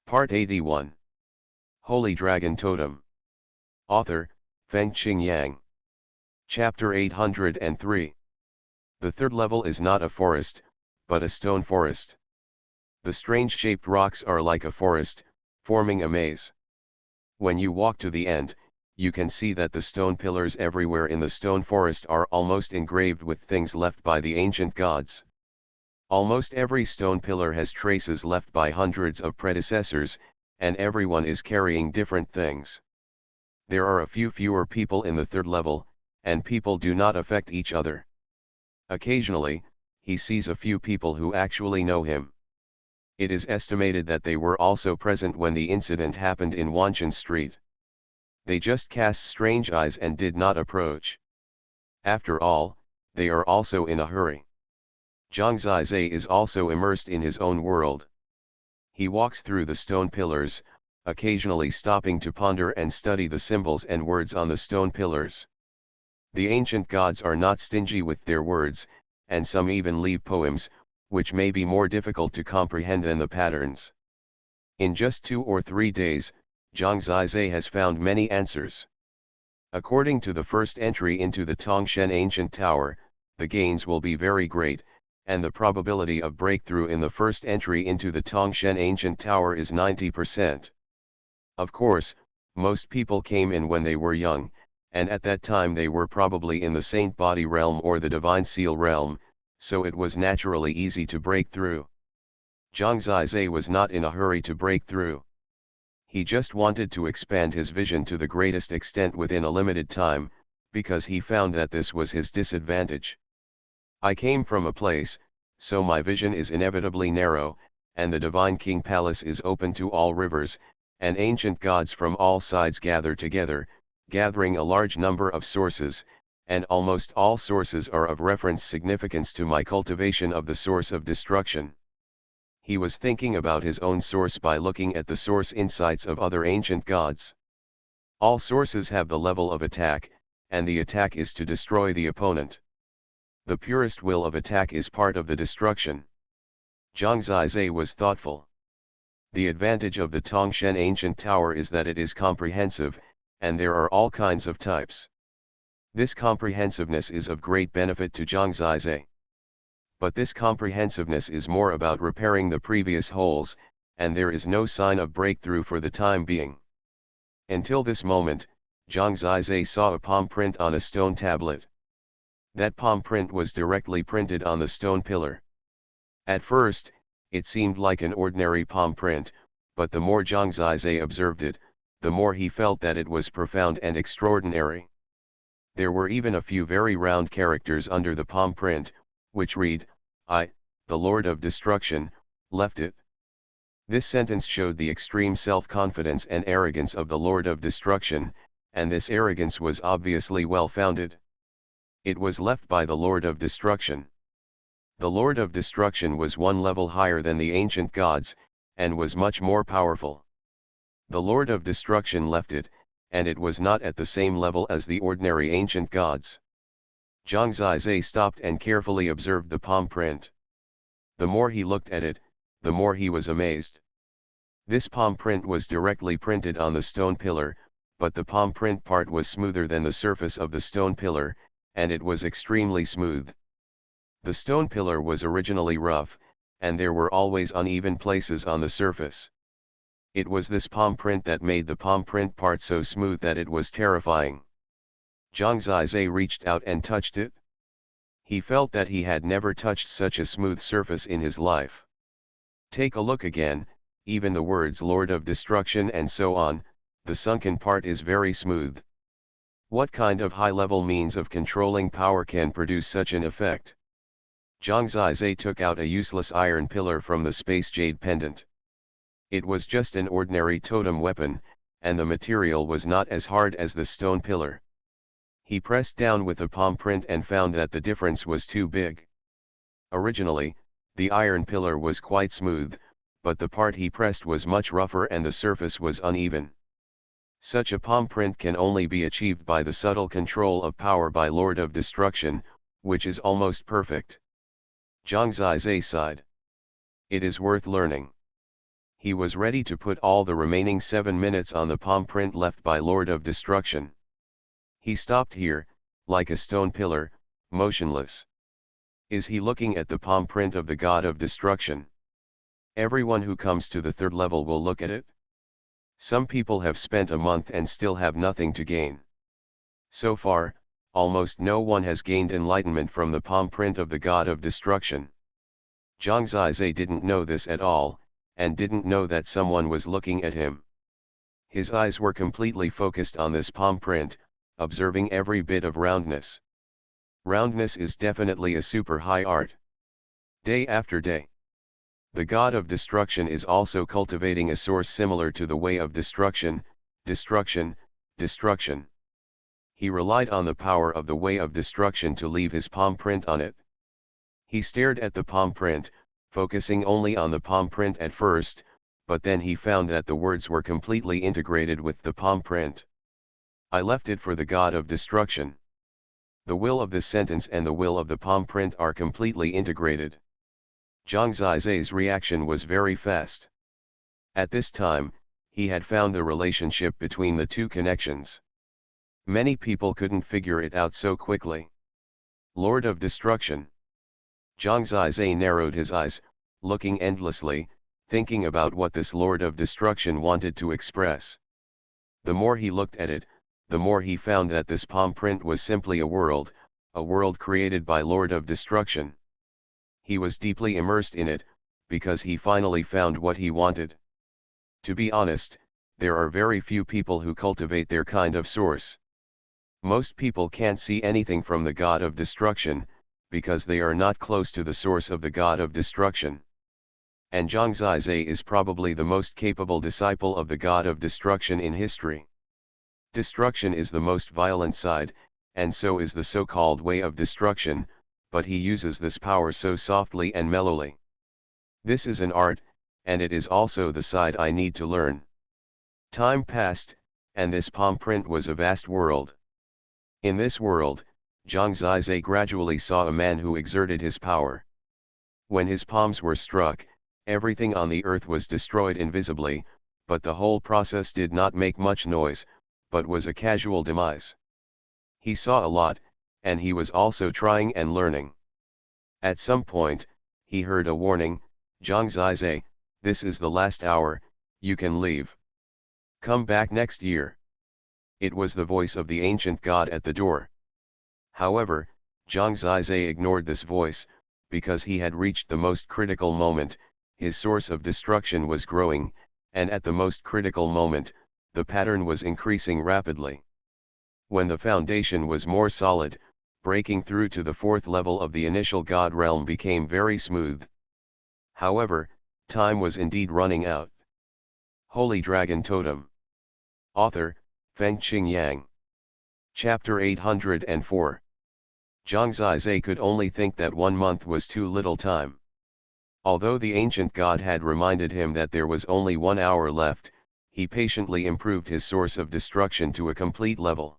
Part 81. Holy Dragon Totem. Author, Fengqing Yang. Chapter 803. The third level is not a forest, but a stone forest. The strange-shaped rocks are like a forest, forming a maze. When you walk to the end, you can see that the stone pillars everywhere in the stone forest are almost engraved with things left by the ancient gods. Almost every stone pillar has traces left by hundreds of predecessors, and everyone is carrying different things. There are a few fewer people in the third level, and people do not affect each other. Occasionally, he sees a few people who actually know him. It is estimated that they were also present when the incident happened in Xuanhuan Street. They just cast strange eyes and did not approach. After all, they are also in a hurry. Zhang Zizai is also immersed in his own world. He walks through the stone pillars, occasionally stopping to ponder and study the symbols and words on the stone pillars. The ancient gods are not stingy with their words, and some even leave poems, which may be more difficult to comprehend than the patterns. In just 2 or 3 days, Zhang Zizai has found many answers. According to the first entry into the Tongshen Ancient Tower, the gains will be very great, and the probability of breakthrough in the first entry into the Tongshen Ancient Tower is 90%. Of course, most people came in when they were young, and at that time they were probably in the Saint Body realm or the Divine Seal realm, so it was naturally easy to break through. Zhang Zizai was not in a hurry to break through. He just wanted to expand his vision to the greatest extent within a limited time, because he found that this was his disadvantage. I came from a place, so my vision is inevitably narrow, and the Divine King Palace is open to all rivers, and ancient gods from all sides gather together, gathering a large number of sources, and almost all sources are of reference significance to my cultivation of the source of destruction. He was thinking about his own source by looking at the source insights of other ancient gods. All sources have the level of attack, and the attack is to destroy the opponent. The purest will of attack is part of the destruction. Zhang Zizai was thoughtful. The advantage of the Tongshen Ancient Tower is that it is comprehensive, and there are all kinds of types. This comprehensiveness is of great benefit to Zhang Zizai. But this comprehensiveness is more about repairing the previous holes, and there is no sign of breakthrough for the time being. Until this moment, Zhang Zizai saw a palm print on a stone tablet. That palm print was directly printed on the stone pillar. At first, it seemed like an ordinary palm print, but the more Zhang Zizai observed it, the more he felt that it was profound and extraordinary. There were even a few very round characters under the palm print, which read, "I, the Lord of Destruction, left it." This sentence showed the extreme self-confidence and arrogance of the Lord of Destruction, and this arrogance was obviously well-founded. It was left by the Lord of Destruction. The Lord of Destruction was one level higher than the ancient gods, and was much more powerful. The Lord of Destruction left it, and it was not at the same level as the ordinary ancient gods. Zhang Zizai stopped and carefully observed the palm print. The more he looked at it, the more he was amazed. This palm print was directly printed on the stone pillar, but the palm print part was smoother than the surface of the stone pillar, and it was extremely smooth. The stone pillar was originally rough, and there were always uneven places on the surface. It was this palm print that made the palm print part so smooth that it was terrifying. Zhang Zizai reached out and touched it. He felt that he had never touched such a smooth surface in his life. Take a look again, even the words Lord of Destruction and so on, the sunken part is very smooth. What kind of high-level means of controlling power can produce such an effect? Zhang Zizai took out a useless iron pillar from the space jade pendant. It was just an ordinary totem weapon, and the material was not as hard as the stone pillar. He pressed down with the palm print and found that the difference was too big. Originally, the iron pillar was quite smooth, but the part he pressed was much rougher and the surface was uneven. Such a palm print can only be achieved by the subtle control of power by Lord of Destruction, which is almost perfect. Zhang Zizai sighed. It is worth learning. He was ready to put all the remaining 7 minutes on the palm print left by Lord of Destruction. He stopped here, like a stone pillar, motionless. Is he looking at the palm print of the God of Destruction? Everyone who comes to the third level will look at it. Some people have spent a month and still have nothing to gain. So far, almost no one has gained enlightenment from the palm print of the God of Destruction. Zhang Zizai didn't know this at all, and didn't know that someone was looking at him. His eyes were completely focused on this palm print, observing every bit of roundness. Roundness is definitely a super high art. Day after day, the God of Destruction is also cultivating a source similar to the way of destruction, destruction, destruction. He relied on the power of the way of destruction to leave his palm print on it. He stared at the palm print, focusing only on the palm print at first, but then he found that the words were completely integrated with the palm print. I left it for the God of Destruction. The will of the sentence and the will of the palm print are completely integrated. Zhang Zizai's reaction was very fast. At this time, he had found the relationship between the two connections. Many people couldn't figure it out so quickly. Lord of Destruction. Zhang Zizai narrowed his eyes, looking endlessly, thinking about what this Lord of Destruction wanted to express. The more he looked at it, the more he found that this palm print was simply a world created by Lord of Destruction. He was deeply immersed in it, because he finally found what he wanted. To be honest, there are very few people who cultivate their kind of source. Most people can't see anything from the God of Destruction, because they are not close to the source of the God of Destruction. And Zhang Zizai is probably the most capable disciple of the God of Destruction in history. Destruction is the most violent side, and so is the so-called way of destruction, but he uses this power so softly and mellowly. This is an art, and it is also the side I need to learn. Time passed, and this palm print was a vast world. In this world, Zhang Zizai gradually saw a man who exerted his power. When his palms were struck, everything on the earth was destroyed invisibly, but the whole process did not make much noise, but was a casual demise. He saw a lot, and he was also trying and learning. At some point, he heard a warning, Zhang Zizai, this is the last hour, you can leave. Come back next year. It was the voice of the ancient god at the door. However, Zhang Zizai ignored this voice, because he had reached the most critical moment, his source of destruction was growing, and at the most critical moment, the pattern was increasing rapidly. When the foundation was more solid, breaking through to the fourth level of the initial god realm became very smooth. However, time was indeed running out. Holy Dragon Totem. Author, Fengqing Yang. Chapter 804. Zhang Zizai could only think that 1 month was too little time. Although the ancient god had reminded him that there was only 1 hour left, he patiently improved his source of destruction to a complete level.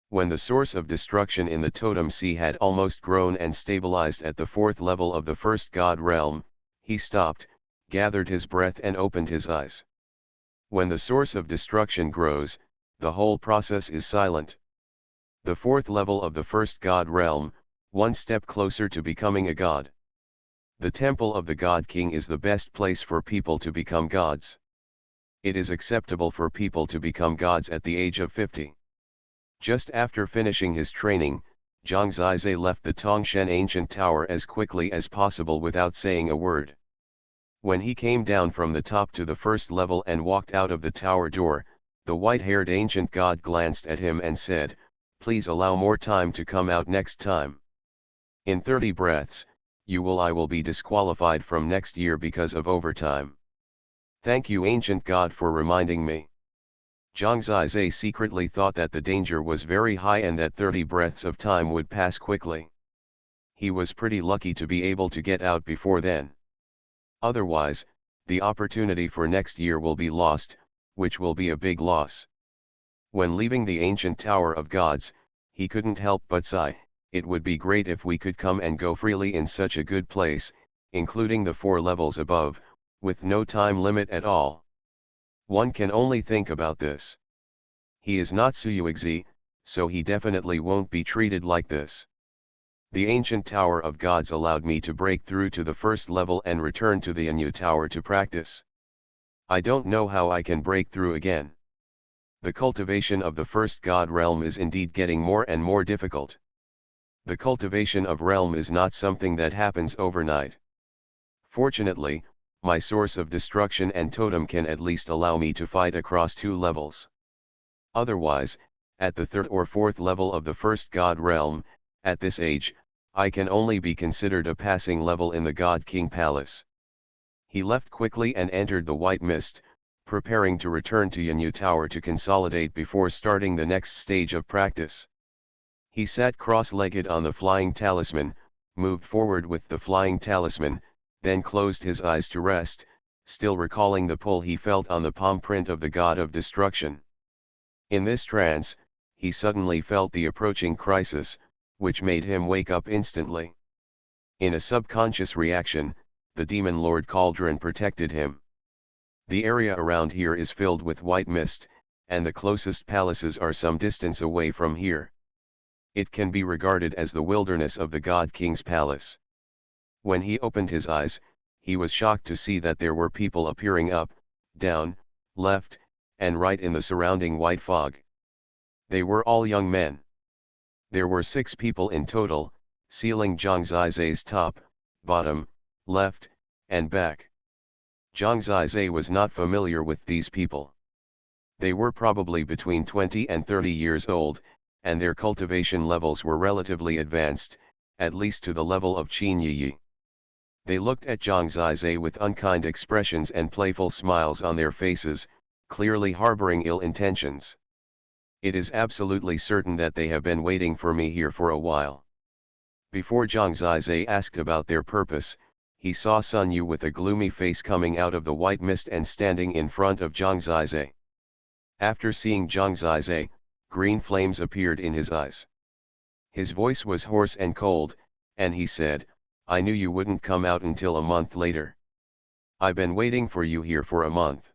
When the source of destruction in the totem sea had almost grown and stabilized at the 4th level of the first god realm, he stopped, gathered his breath and opened his eyes. When the source of destruction grows, the whole process is silent. The 4th level of the first god realm, 1 step closer to becoming a god. The temple of the God King is the best place for people to become gods. It is acceptable for people to become gods at the age of 50. Just after finishing his training, Zhang Zizai left the Tongshen ancient tower as quickly as possible without saying a word. When he came down from the top to the first level and walked out of the tower door, the white-haired ancient god glanced at him and said, "Please allow more time to come out next time. In 30 breaths, I will be disqualified from next year because of overtime. Thank you ancient god for reminding me." Zhang Zizai secretly thought that the danger was very high and that 30 breaths of time would pass quickly. He was pretty lucky to be able to get out before then. Otherwise, the opportunity for next year will be lost, which will be a big loss. When leaving the ancient Tower of Gods, he couldn't help but sigh, it would be great if we could come and go freely in such a good place, including the 4 levels above, with no time limit at all. One can only think about this. He is not Suyuexi, so he definitely won't be treated like this. The ancient Tower of Gods allowed me to break through to the first level and return to the Anu Tower to practice. I don't know how I can break through again. The cultivation of the first God realm is indeed getting more and more difficult. The cultivation of realm is not something that happens overnight. Fortunately, my source of destruction and totem can at least allow me to fight across 2 levels. Otherwise, at the 3rd or 4th level of the first God realm, at this age, I can only be considered a passing level in the God King Palace. He left quickly and entered the white mist, preparing to return to Yanu Tower to consolidate before starting the next stage of practice. He sat cross-legged on the flying talisman, moved forward with the flying talisman, then closed his eyes to rest, still recalling the pull he felt on the palm print of the god of destruction. In this trance, he suddenly felt the approaching crisis, which made him wake up instantly. In a subconscious reaction, the demon lord Cauldron protected him. The area around here is filled with white mist, and the closest palaces are some distance away from here. It can be regarded as the wilderness of the God King's palace. When he opened his eyes, he was shocked to see that there were people appearing up, down, left, and right in the surrounding white fog. They were all young men. There were 6 people in total, sealing Zhang Zizai's top, bottom, left, and back. Zhang Zizai was not familiar with these people. They were probably between 20 and 30 years old, and their cultivation levels were relatively advanced, at least to the level of Qin Yi. They looked at Zhang Zizai with unkind expressions and playful smiles on their faces, clearly harboring ill intentions. It is absolutely certain that they have been waiting for me here for a while. Before Zhang Zizai asked about their purpose, he saw Sun Yu with a gloomy face coming out of the white mist and standing in front of Zhang Zizai. After seeing Zhang Zizai, green flames appeared in his eyes. His voice was hoarse and cold, and he said, "I knew you wouldn't come out until a month later. I've been waiting for you here for a month.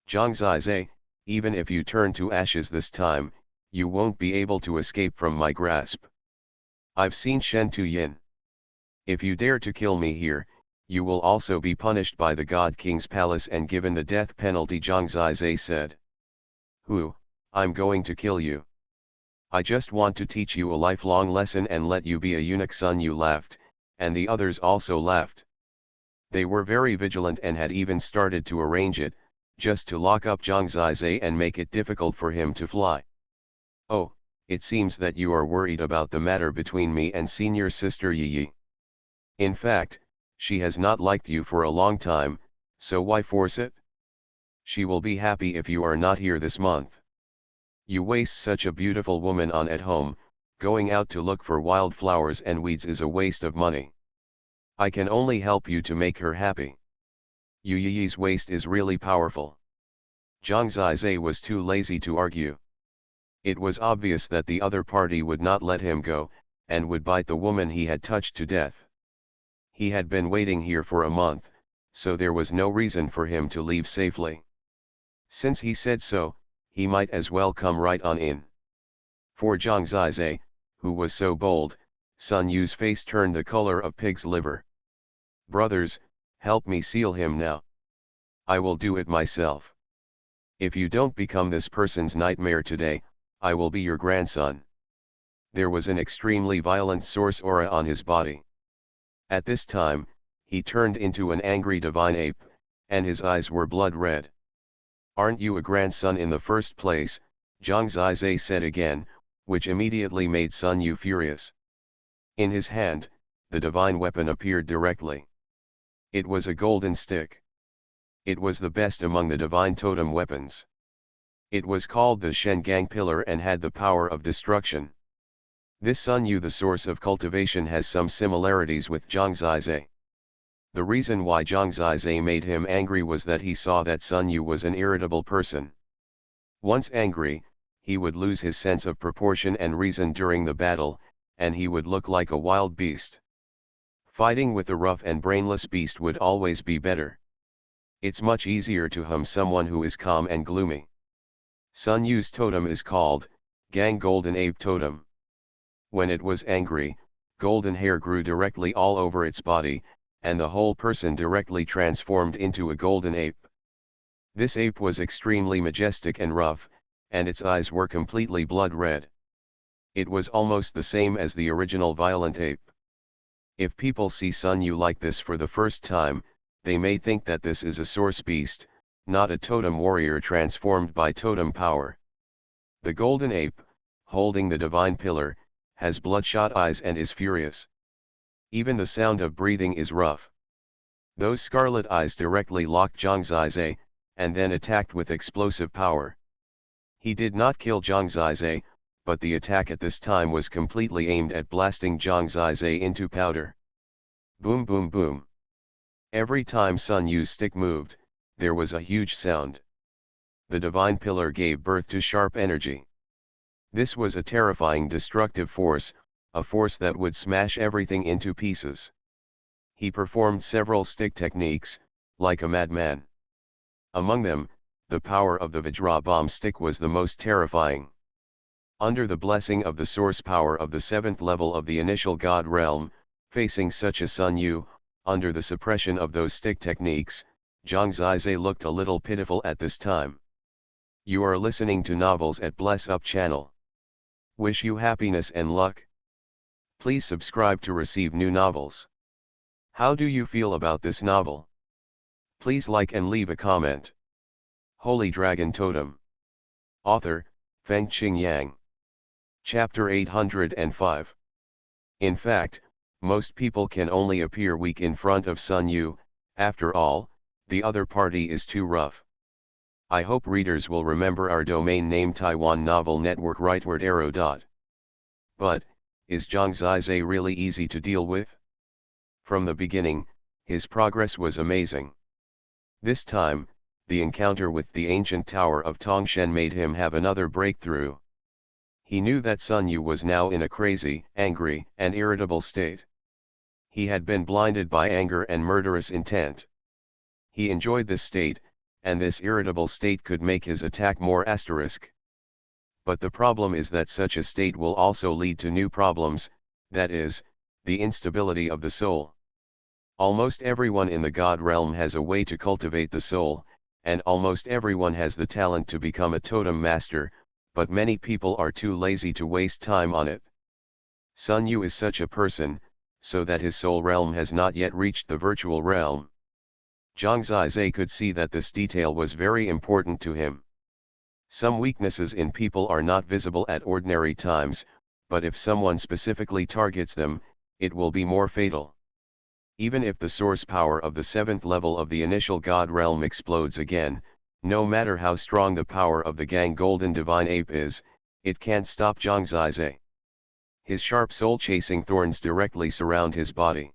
Zhang Zizai, even if you turn to ashes this time, you won't be able to escape from my grasp. I've seen Shen Tuyin. If you dare to kill me here, you will also be punished by the God King's palace and given the death penalty," Zhang Zizai said. "Who? I'm going to kill you. I just want to teach you a lifelong lesson and let you be a eunuch." Sun Yu laughed, and the others also laughed. They were very vigilant and had even started to arrange it, just to lock up Zhang Zizai and make it difficult for him to fly. "Oh, it seems that you are worried about the matter between me and senior sister Yi. In fact, she has not liked you for a long time, so why force it? She will be happy if you are not here this month. You waste such a beautiful woman on at home, going out to look for wildflowers and weeds is a waste of money. I can only help you to make her happy. Yu Yi's waist is really powerful." Zhang Zizai was too lazy to argue. It was obvious that the other party would not let him go, and would bite the woman he had touched to death. He had been waiting here for a month, so there was no reason for him to leave safely. Since he said so, he might as well come right on in. For Zhang Zizai, who was so bold, Sun Yu's face turned the color of pig's liver. "Brothers, help me seal him now. I will do it myself. If you don't become this person's nightmare today, I will be your grandson." There was an extremely violent source aura on his body. At this time, he turned into an angry divine ape, and his eyes were blood red. "Aren't you a grandson in the first place?" Zhang Zizai said again, which immediately made Sun Yu furious. In his hand, the divine weapon appeared directly. It was a golden stick. It was the best among the divine totem weapons. It was called the Shengang Pillar and had the power of destruction. This Sun Yu, the source of cultivation, has some similarities with Zhang Zizai. The reason why Zhang Zizai made him angry was that he saw that Sun Yu was an irritable person. Once angry, he would lose his sense of proportion and reason during the battle, and he would look like a wild beast. Fighting with a rough and brainless beast would always be better. It's much easier to hum someone who is calm and gloomy. Sun Yu's totem is called, Gang Golden Ape Totem. When it was angry, golden hair grew directly all over its body, and the whole person directly transformed into a golden ape. This ape was extremely majestic and rough, and its eyes were completely blood red. It was almost the same as the original violent ape. If people see Sun Yu like this for the first time, they may think that this is a source beast, not a totem warrior transformed by totem power. The golden ape, holding the divine pillar, has bloodshot eyes and is furious. Even the sound of breathing is rough. Those scarlet eyes directly locked Zhang Zizai, and then attacked with explosive power. He did not kill Zhang Zizai, but the attack at this time was completely aimed at blasting Zhang Zizai into powder. Boom boom boom. Every time Sun Yu's stick moved, there was a huge sound. The divine pillar gave birth to sharp energy. This was a terrifying destructive force, a force that would smash everything into pieces. He performed several stick techniques, like a madman. Among them, the power of the Vajra bomb stick was the most terrifying. Under the blessing of the source power of the 7th level of the initial god realm, facing such a Sun Yu, under the suppression of those stick techniques, Zhang Zizai looked a little pitiful at this time. You are listening to Novels at Bless Up channel. Wish you happiness and luck. Please subscribe to receive new novels. How do you feel about this novel? Please like and leave a comment. Holy Dragon Totem. Author, Fengqing Yang. Chapter 805. In fact, most people can only appear weak in front of Sun Yu. After all, the other party is too rough. I hope readers will remember our domain name Taiwan Novel Network rightward arrow. But, is Zhang Zizai really easy to deal with? From the beginning, his progress was amazing. This time, the encounter with the ancient tower of Tongshen made him have another breakthrough. He knew that Sun Yu was now in a crazy, angry, and irritable state. He had been blinded by anger and murderous intent. He enjoyed this state, and this irritable state could make his attack more asterisk. But the problem is that such a state will also lead to new problems, that is, the instability of the soul. Almost everyone in the God realm has a way to cultivate the soul, and almost everyone has the talent to become a totem master, but many people are too lazy to waste time on it. Sun Yu is such a person, so that his soul realm has not yet reached the virtual realm. Zhang Zizai could see that this detail was very important to him. Some weaknesses in people are not visible at ordinary times, but if someone specifically targets them, it will be more fatal. Even if the source power of the 7th level of the initial god realm explodes again, no matter how strong the power of the Gang Golden Divine Ape is, it can't stop Zhang Zizai. His sharp soul-chasing thorns directly surround his body.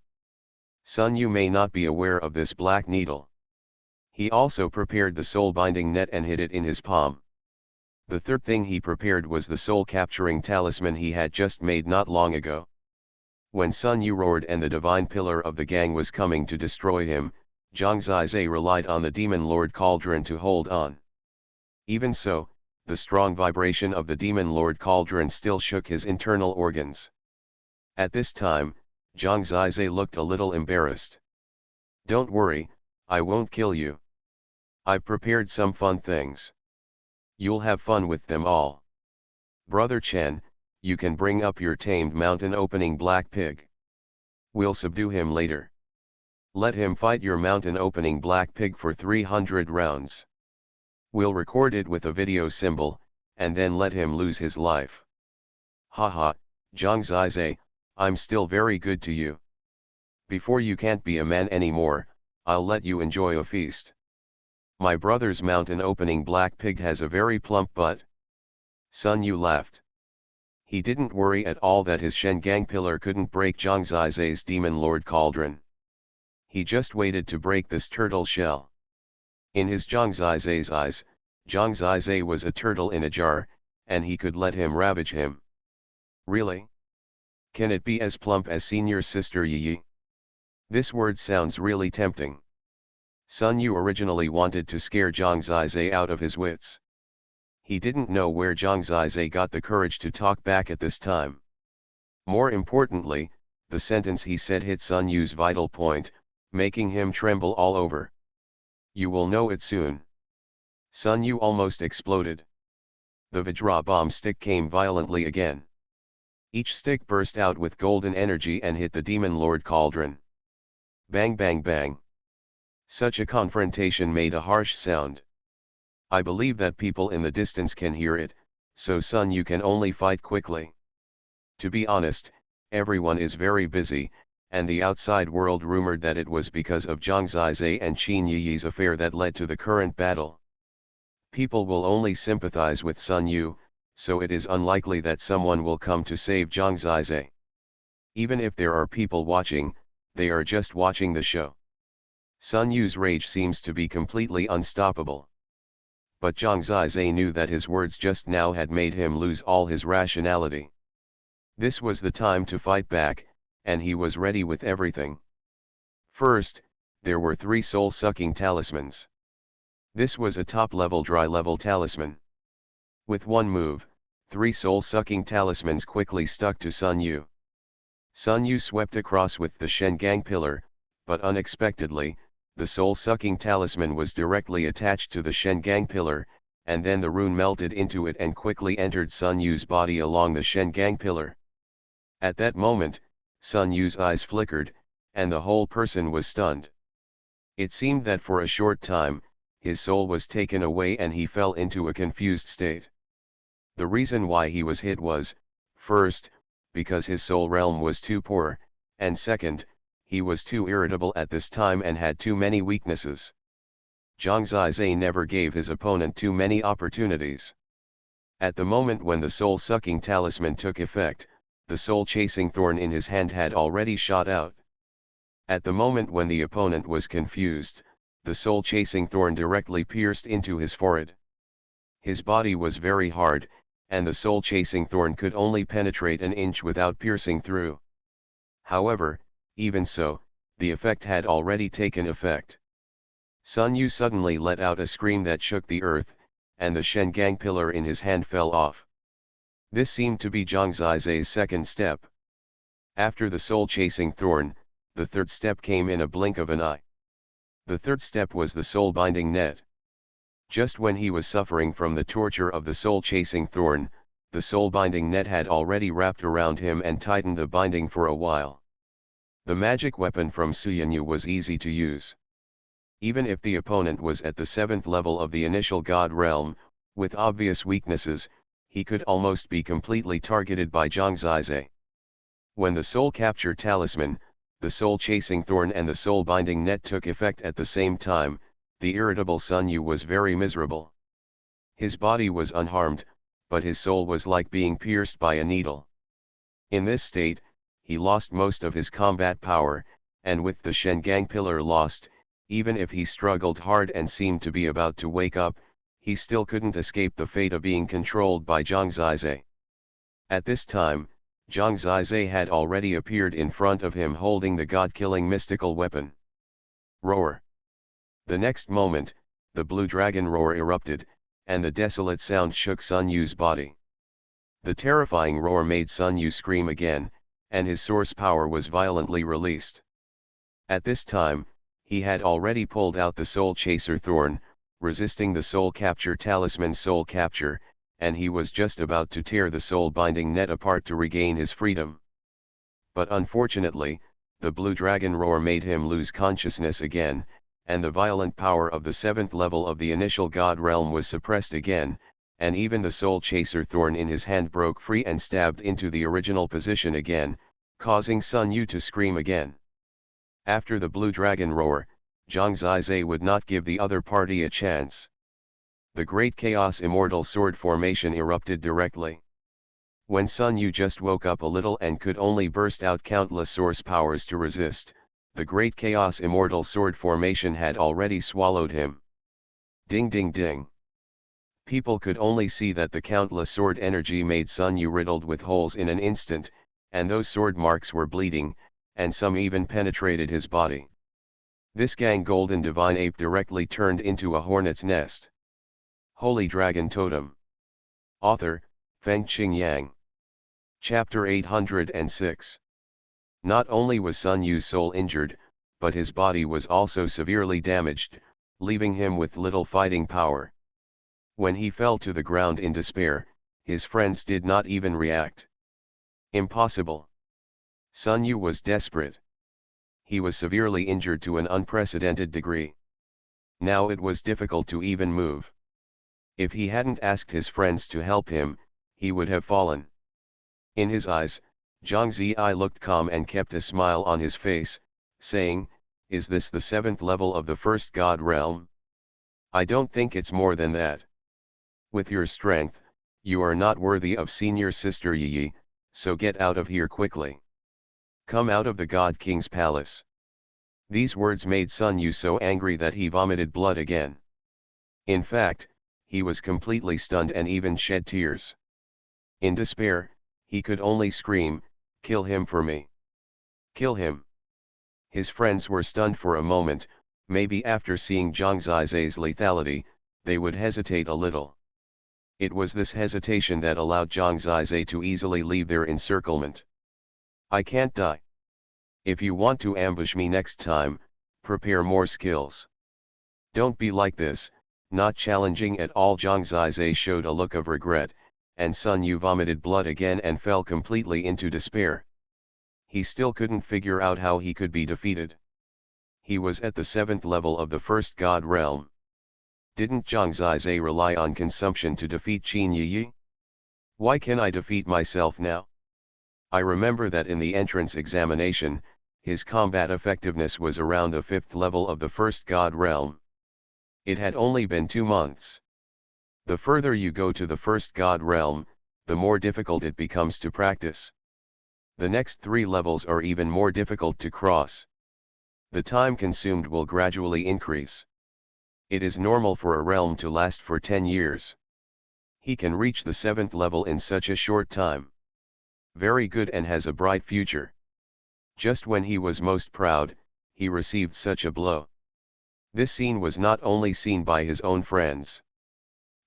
Sun Yu may not be aware of this black needle. He also prepared the soul-binding net and hid it in his palm. The third thing he prepared was the soul-capturing talisman he had just made not long ago. When Sun Yu roared and the divine pillar of the gang was coming to destroy him, Zhang Zizai relied on the demon lord cauldron to hold on. Even so, the strong vibration of the demon lord cauldron still shook his internal organs. At this time, Zhang Zizai looked a little embarrassed. Don't worry, I won't kill you. I've prepared some fun things. You'll have fun with them all. Brother Chen, you can bring up your tamed mountain opening black pig. We'll subdue him later. Let him fight your mountain opening black pig for 300 rounds. We'll record it with a video symbol, and then let him lose his life. Haha, Zhang Zizai, I'm still very good to you. Before you can't be a man anymore, I'll let you enjoy a feast. My brother's mountain opening black pig has a very plump butt. Sun Yu laughed. He didn't worry at all that his Shengang pillar couldn't break Zhang Zizai's demon lord cauldron. He just waited to break this turtle shell. In his Zhang Zizai's eyes, Zhang Zizai was a turtle in a jar, and he could let him ravage him. Really? Can it be as plump as senior sister Yi Yi? This word sounds really tempting. Sun Yu originally wanted to scare Zhang Zizai out of his wits. He didn't know where Zhang Zizai got the courage to talk back at this time. More importantly, the sentence he said hit Sun Yu's vital point, making him tremble all over. "You will know it soon." Sun Yu almost exploded. The Vajra bomb stick came violently again. Each stick burst out with golden energy and hit the Demon Lord cauldron. Bang bang bang. Such a confrontation made a harsh sound. I believe that people in the distance can hear it, so Sun Yu can only fight quickly. To be honest, everyone is very busy, and the outside world rumored that it was because of Zhang Zizai and Qin Yi's affair that led to the current battle. People will only sympathize with Sun Yu, so it is unlikely that someone will come to save Zhang Zizai. Even if there are people watching, they are just watching the show. Sun Yu's rage seems to be completely unstoppable. But Zhang Zizai knew that his words just now had made him lose all his rationality. This was the time to fight back, and he was ready with everything. First, there were 3 soul-sucking talismans. This was a top-level dry-level talisman. With one move, 3 soul-sucking talismans quickly stuck to Sun Yu. Sun Yu swept across with the Shengang pillar, but unexpectedly, the soul-sucking talisman was directly attached to the Shengang pillar, and then the rune melted into it and quickly entered Sun Yu's body along the Shengang pillar. At that moment, Sun Yu's eyes flickered, and the whole person was stunned. It seemed that for a short time, his soul was taken away and he fell into a confused state. The reason why he was hit was, first, because his soul realm was too poor, and second, he was too irritable at this time and had too many weaknesses. Zhang Zizai never gave his opponent too many opportunities. At the moment when the soul-sucking talisman took effect, the soul-chasing thorn in his hand had already shot out. At the moment when the opponent was confused, the soul-chasing thorn directly pierced into his forehead. His body was very hard, and the soul-chasing thorn could only penetrate an inch without piercing through. However, even so, the effect had already taken effect. Sun Yu suddenly let out a scream that shook the earth, and the Shengang pillar in his hand fell off. This seemed to be Zhang Zizai's second step. After the soul-chasing thorn, the third step came in a blink of an eye. The third step was the soul-binding net. Just when he was suffering from the torture of the soul-chasing thorn, the soul-binding net had already wrapped around him and tightened the binding for a while. The magic weapon from Xuanhuan was easy to use. Even if the opponent was at the 7th level of the initial god realm, with obvious weaknesses, he could almost be completely targeted by Zhang Zizai. When the soul capture talisman, the soul-chasing thorn and the soul-binding net took effect at the same time, the irritable Sun Yu was very miserable. His body was unharmed, but his soul was like being pierced by a needle. In this state, he lost most of his combat power, and with the Shengang pillar lost, even if he struggled hard and seemed to be about to wake up, he still couldn't escape the fate of being controlled by Zhang Zizai. At this time, Zhang Zizai had already appeared in front of him holding the god-killing mystical weapon. Roar! The next moment, the blue dragon roar erupted, and the desolate sound shook Sun Yu's body. The terrifying roar made Sun Yu scream again, and his source power was violently released. At this time, he had already pulled out the Soul Chaser Thorn, resisting the Soul Capture Talisman's Soul Capture, and he was just about to tear the soul-binding net apart to regain his freedom. But unfortunately, the Blue Dragon Roar made him lose consciousness again, and the violent power of the 7th level of the initial god realm was suppressed again, and even the Soul Chaser Thorn in his hand broke free and stabbed into the original position again, causing Sun Yu to scream again. After the Blue Dragon Roar, Zhang Zizai would not give the other party a chance. The Great Chaos Immortal Sword formation erupted directly. When Sun Yu just woke up a little and could only burst out countless source powers to resist, the Great Chaos Immortal Sword formation had already swallowed him. Ding ding ding. People could only see that the countless sword energy made Sun Yu riddled with holes in an instant, and those sword marks were bleeding, and some even penetrated his body. This gang golden divine ape directly turned into a hornet's nest. Holy Dragon Totem. Author, Fengqing Yang. Chapter 806. Not only was Sun Yu's soul injured, but his body was also severely damaged, leaving him with little fighting power. When he fell to the ground in despair, his friends did not even react. Impossible. Sun Yu was desperate. He was severely injured to an unprecedented degree. Now it was difficult to even move. If he hadn't asked his friends to help him, he would have fallen. In his eyes, Zhang Ziyi looked calm and kept a smile on his face, saying, "Is this the 7th level of the first god realm? I don't think it's more than that. With your strength, you are not worthy of senior sister Yi, so get out of here quickly. Come out of the God King's palace." These words made Sun Yu so angry that he vomited blood again. In fact, he was completely stunned and even shed tears. In despair, he could only scream, "Kill him for me! Kill him!" His friends were stunned for a moment. Maybe after seeing Zhang Zizai's lethality, they would hesitate a little. It was this hesitation that allowed Zhang Zizai to easily leave their encirclement. "I can't die. If you want to ambush me next time, prepare more skills. Don't be like this." Not challenging at all, Zhang Zizai showed a look of regret, and Sun Yu vomited blood again and fell completely into despair. He still couldn't figure out how he could be defeated. He was at the 7th level of the first god realm. Didn't Zhang Zizai rely on consumption to defeat Qin Yi? Why can I defeat myself now? I remember that in the entrance examination, his combat effectiveness was around the 5th level of the first god realm. It had only been 2 months. The further you go to the first god realm, the more difficult it becomes to practice. The next 3 levels are even more difficult to cross. The time consumed will gradually increase. It is normal for a realm to last for 10 years. He can reach the 7th level in such a short time. Very good, and has a bright future. Just when he was most proud, he received such a blow. This scene was not only seen by his own friends.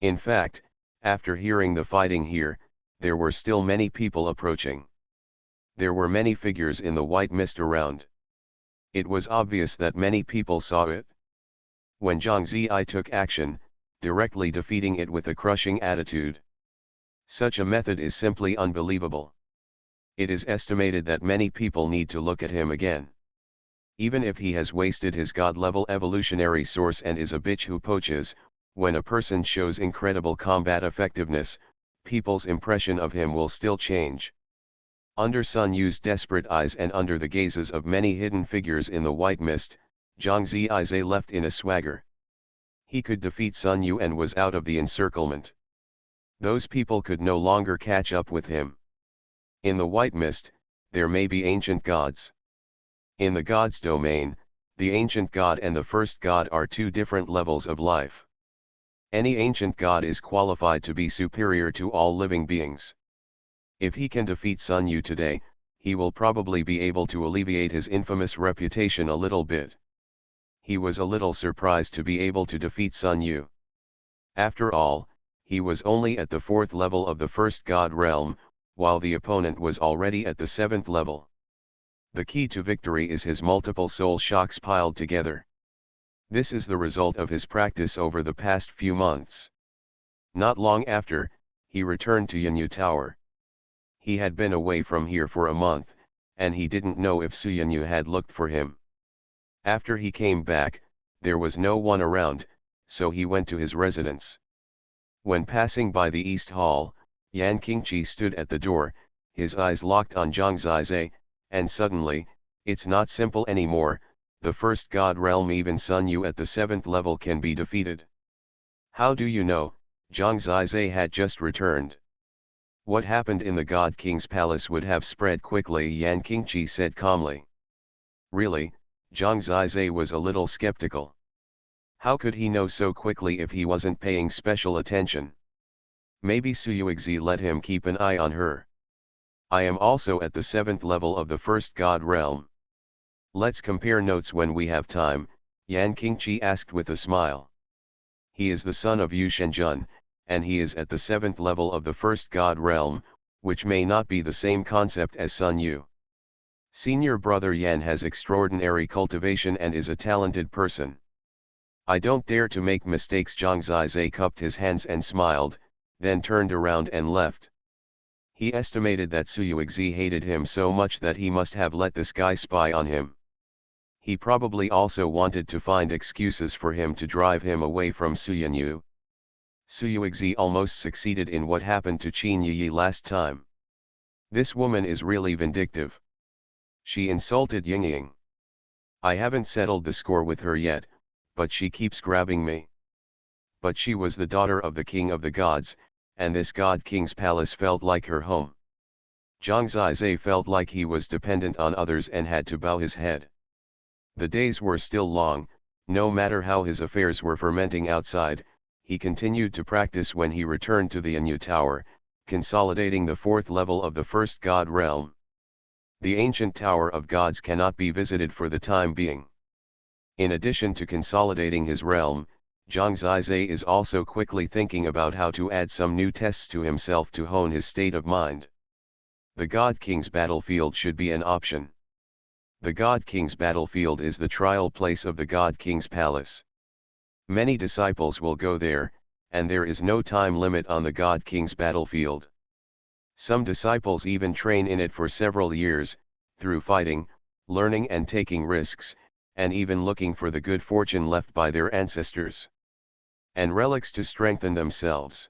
In fact, after hearing the fighting here, there were still many people approaching. There were many figures in the white mist around. It was obvious that many people saw it. When Zhang Ziyi took action, directly defeating it with a crushing attitude. Such a method is simply unbelievable. It is estimated that many people need to look at him again. Even if he has wasted his god-level evolutionary source and is a bitch who poaches, when a person shows incredible combat effectiveness, people's impression of him will still change. Under Sun Yu's desperate eyes and under the gazes of many hidden figures in the white mist, Zhang Zizai left in a swagger. He could defeat Sun Yu and was out of the encirclement. Those people could no longer catch up with him. In the white mist, there may be ancient gods. In the god's domain, the ancient god and the first god are 2 different levels of life. Any ancient god is qualified to be superior to all living beings. If he can defeat Sun Yu today, he will probably be able to alleviate his infamous reputation a little bit. He was a little surprised to be able to defeat Sun Yu. After all, he was only at the 4th level of the first god realm, while the opponent was already at the 7th level. The key to victory is his multiple soul shocks piled together. This is the result of his practice over the past few months. Not long after, he returned to Yanyu Tower. He had been away from here for a month, and he didn't know if Su Yanyu had looked for him. After he came back, there was no one around, so he went to his residence. When passing by the East Hall, Yan Qingqi stood at the door, his eyes locked on Zhang Zizai, and suddenly, "It's not simple anymore, the first god realm, even Sun Yu at the 7th level can be defeated." "How do you know?" Zhang Zizai had just returned. "What happened in the God King's palace would have spread quickly," Yan Qingqi said calmly. Really, Zhang Zizai was a little skeptical. How could he know so quickly if he wasn't paying special attention? Maybe Su Yuexi let him keep an eye on her. "I am also at the 7th level of the first god realm. Let's compare notes when we have time," Yan Qingqi asked with a smile. He is the son of Yu Shenjun, and he is at the 7th level of the first god realm, which may not be the same concept as Sun Yu. Senior brother Yan has extraordinary cultivation and is a talented person. I don't dare to make mistakes. Zhang Zizai cupped his hands and smiled, then turned around and left. He estimated that Su Yuexi hated him so much that he must have let this guy spy on him. He probably also wanted to find excuses for him to drive him away from Su Yanyu. Su Yuexi almost succeeded in what happened to Qin Yi last time. This woman is really vindictive. She insulted Yingying. I haven't settled the score with her yet, but she keeps grabbing me. But she was the daughter of the king of the gods, and this god king's palace felt like her home. Zhang Zizai felt like he was dependent on others and had to bow his head. The days were still long, no matter how his affairs were fermenting outside, he continued to practice. When he returned to the Anyu Tower, consolidating the 4th level of the first god realm. The ancient Tower of Gods cannot be visited for the time being. In addition to consolidating his realm, Zhang Zizai is also quickly thinking about how to add some new tests to himself to hone his state of mind. The God King's battlefield should be an option. The God King's battlefield is the trial place of the God King's palace. Many disciples will go there, and there is no time limit on the God King's battlefield. Some disciples even train in it for several years, through fighting, learning and taking risks, and even looking for the good fortune left by their ancestors. And relics to strengthen themselves.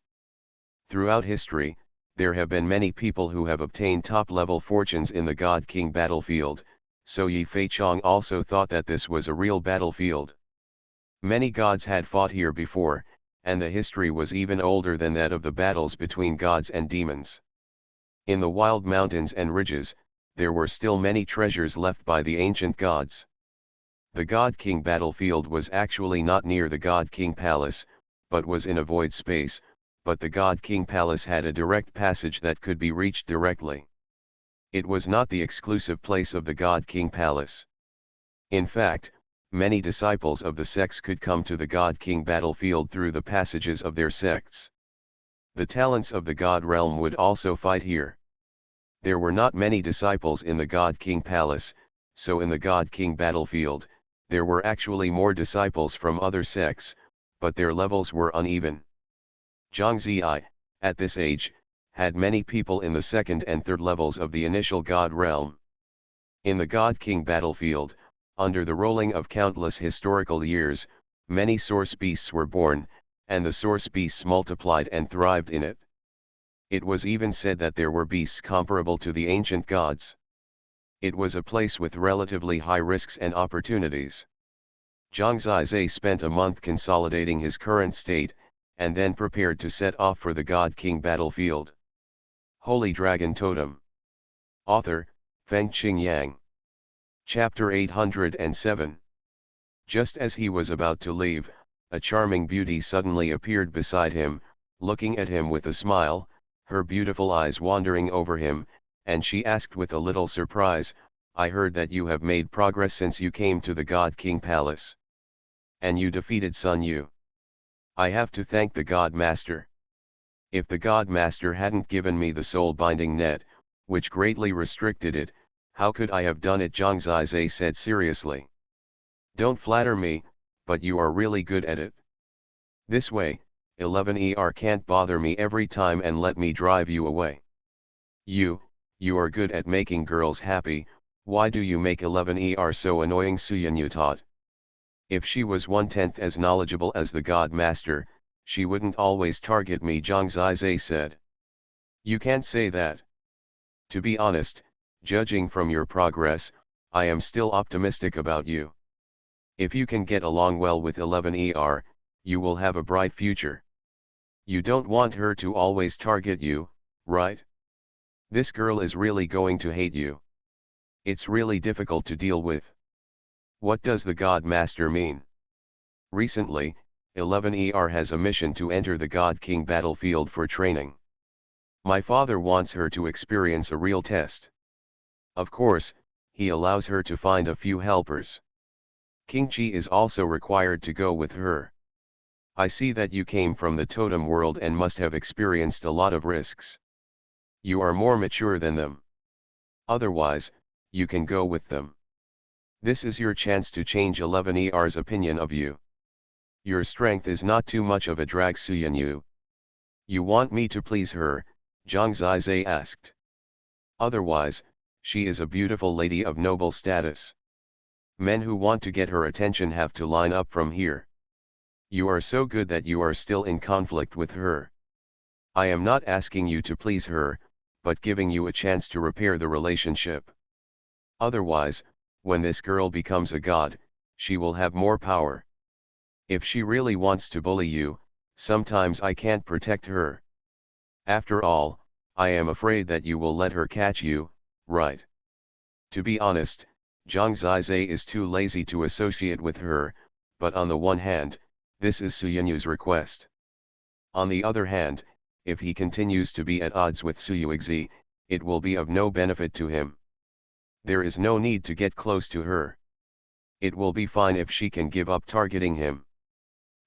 Throughout history, there have been many people who have obtained top-level fortunes in the God King battlefield, so Yi Feichong also thought that this was a real battlefield. Many gods had fought here before, and the history was even older than that of the battles between gods and demons. In the wild mountains and ridges, there were still many treasures left by the ancient gods. The God King battlefield was actually not near the God King palace, but was in a void space, but the God King palace had a direct passage that could be reached directly. It was not the exclusive place of the God King palace. In fact, many disciples of the sects could come to the God King battlefield through the passages of their sects. The talents of the God realm would also fight here. There were not many disciples in the God King palace, so in the God King battlefield, there were actually more disciples from other sects, but their levels were uneven. Zhang Ziyai, at this age, had many people in the 2nd and 3rd levels of the initial God realm. In the God King battlefield, under the rolling of countless historical years, many source beasts were born, and the source beasts multiplied and thrived in it. It was even said that there were beasts comparable to the ancient gods. It was a place with relatively high risks and opportunities. Zhang Zizai spent a month consolidating his current state, and then prepared to set off for the God King battlefield. Holy Dragon Totem. Author, Fengqing Yang. Chapter 807. Just as he was about to leave, a charming beauty suddenly appeared beside him, looking at him with a smile, her beautiful eyes wandering over him, and she asked with a little surprise, I heard that you have made progress since you came to the God King Palace. And you defeated Sun Yu. I have to thank the God Master. If the God Master hadn't given me the soul-binding net, which greatly restricted it, how could I have done it? Zhang Zizai said seriously. Don't flatter me, but you are really good at it. This way, 11ER can't bother me every time and let me drive you away. You are good at making girls happy, why do you make 11ER so annoying? Su Yanyu taught. If she was 1/10 as knowledgeable as the God Master, she wouldn't always target me, Zhang Zizai said. You can't say that. To be honest, judging from your progress, I am still optimistic about you. If you can get along well with 11ER, you will have a bright future. You don't want her to always target you, right? This girl is really going to hate you. It's really difficult to deal with. What does the God Master mean? Recently, 11ER has a mission to enter the God King battlefield for training. My father wants her to experience a real test. Of course, he allows her to find a few helpers. King Chi is also required to go with her. I see that you came from the Totem world and must have experienced a lot of risks. You are more mature than them. Otherwise, you can go with them. This is your chance to change 11ER's opinion of you. Your strength is not too much of a drag, Xuanyu. You want me to please her? Zhang Zizai asked. Otherwise, she is a beautiful lady of noble status. Men who want to get her attention have to line up from here. You are so good that you are still in conflict with her. I am not asking you to please her, but giving you a chance to repair the relationship. Otherwise, when this girl becomes a god, she will have more power. If she really wants to bully you, sometimes I can't protect her. After all, I am afraid that you will let her catch you, right? To be honest, Zhang Zizai is too lazy to associate with her, but on the one hand, this is Suyanyu's request. On the other hand, if he continues to be at odds with Suyuexi, it will be of no benefit to him. There is no need to get close to her. It will be fine if she can give up targeting him.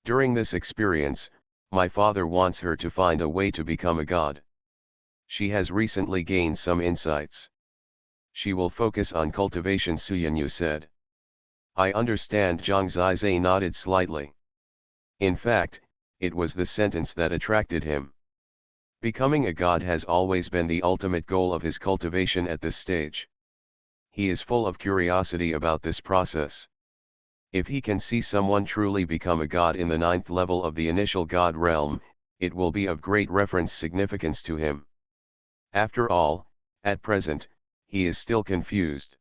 During this experience, my father wants her to find a way to become a god. She has recently gained some insights. She will focus on cultivation, Xuanyu said. I understand. Zhang Zizai nodded slightly. In fact, it was the sentence that attracted him. Becoming a god has always been the ultimate goal of his cultivation at this stage. He is full of curiosity about this process. If he can see someone truly become a god in the 9th level of the initial god realm, it will be of great reference significance to him. After all, at present, he is still confused.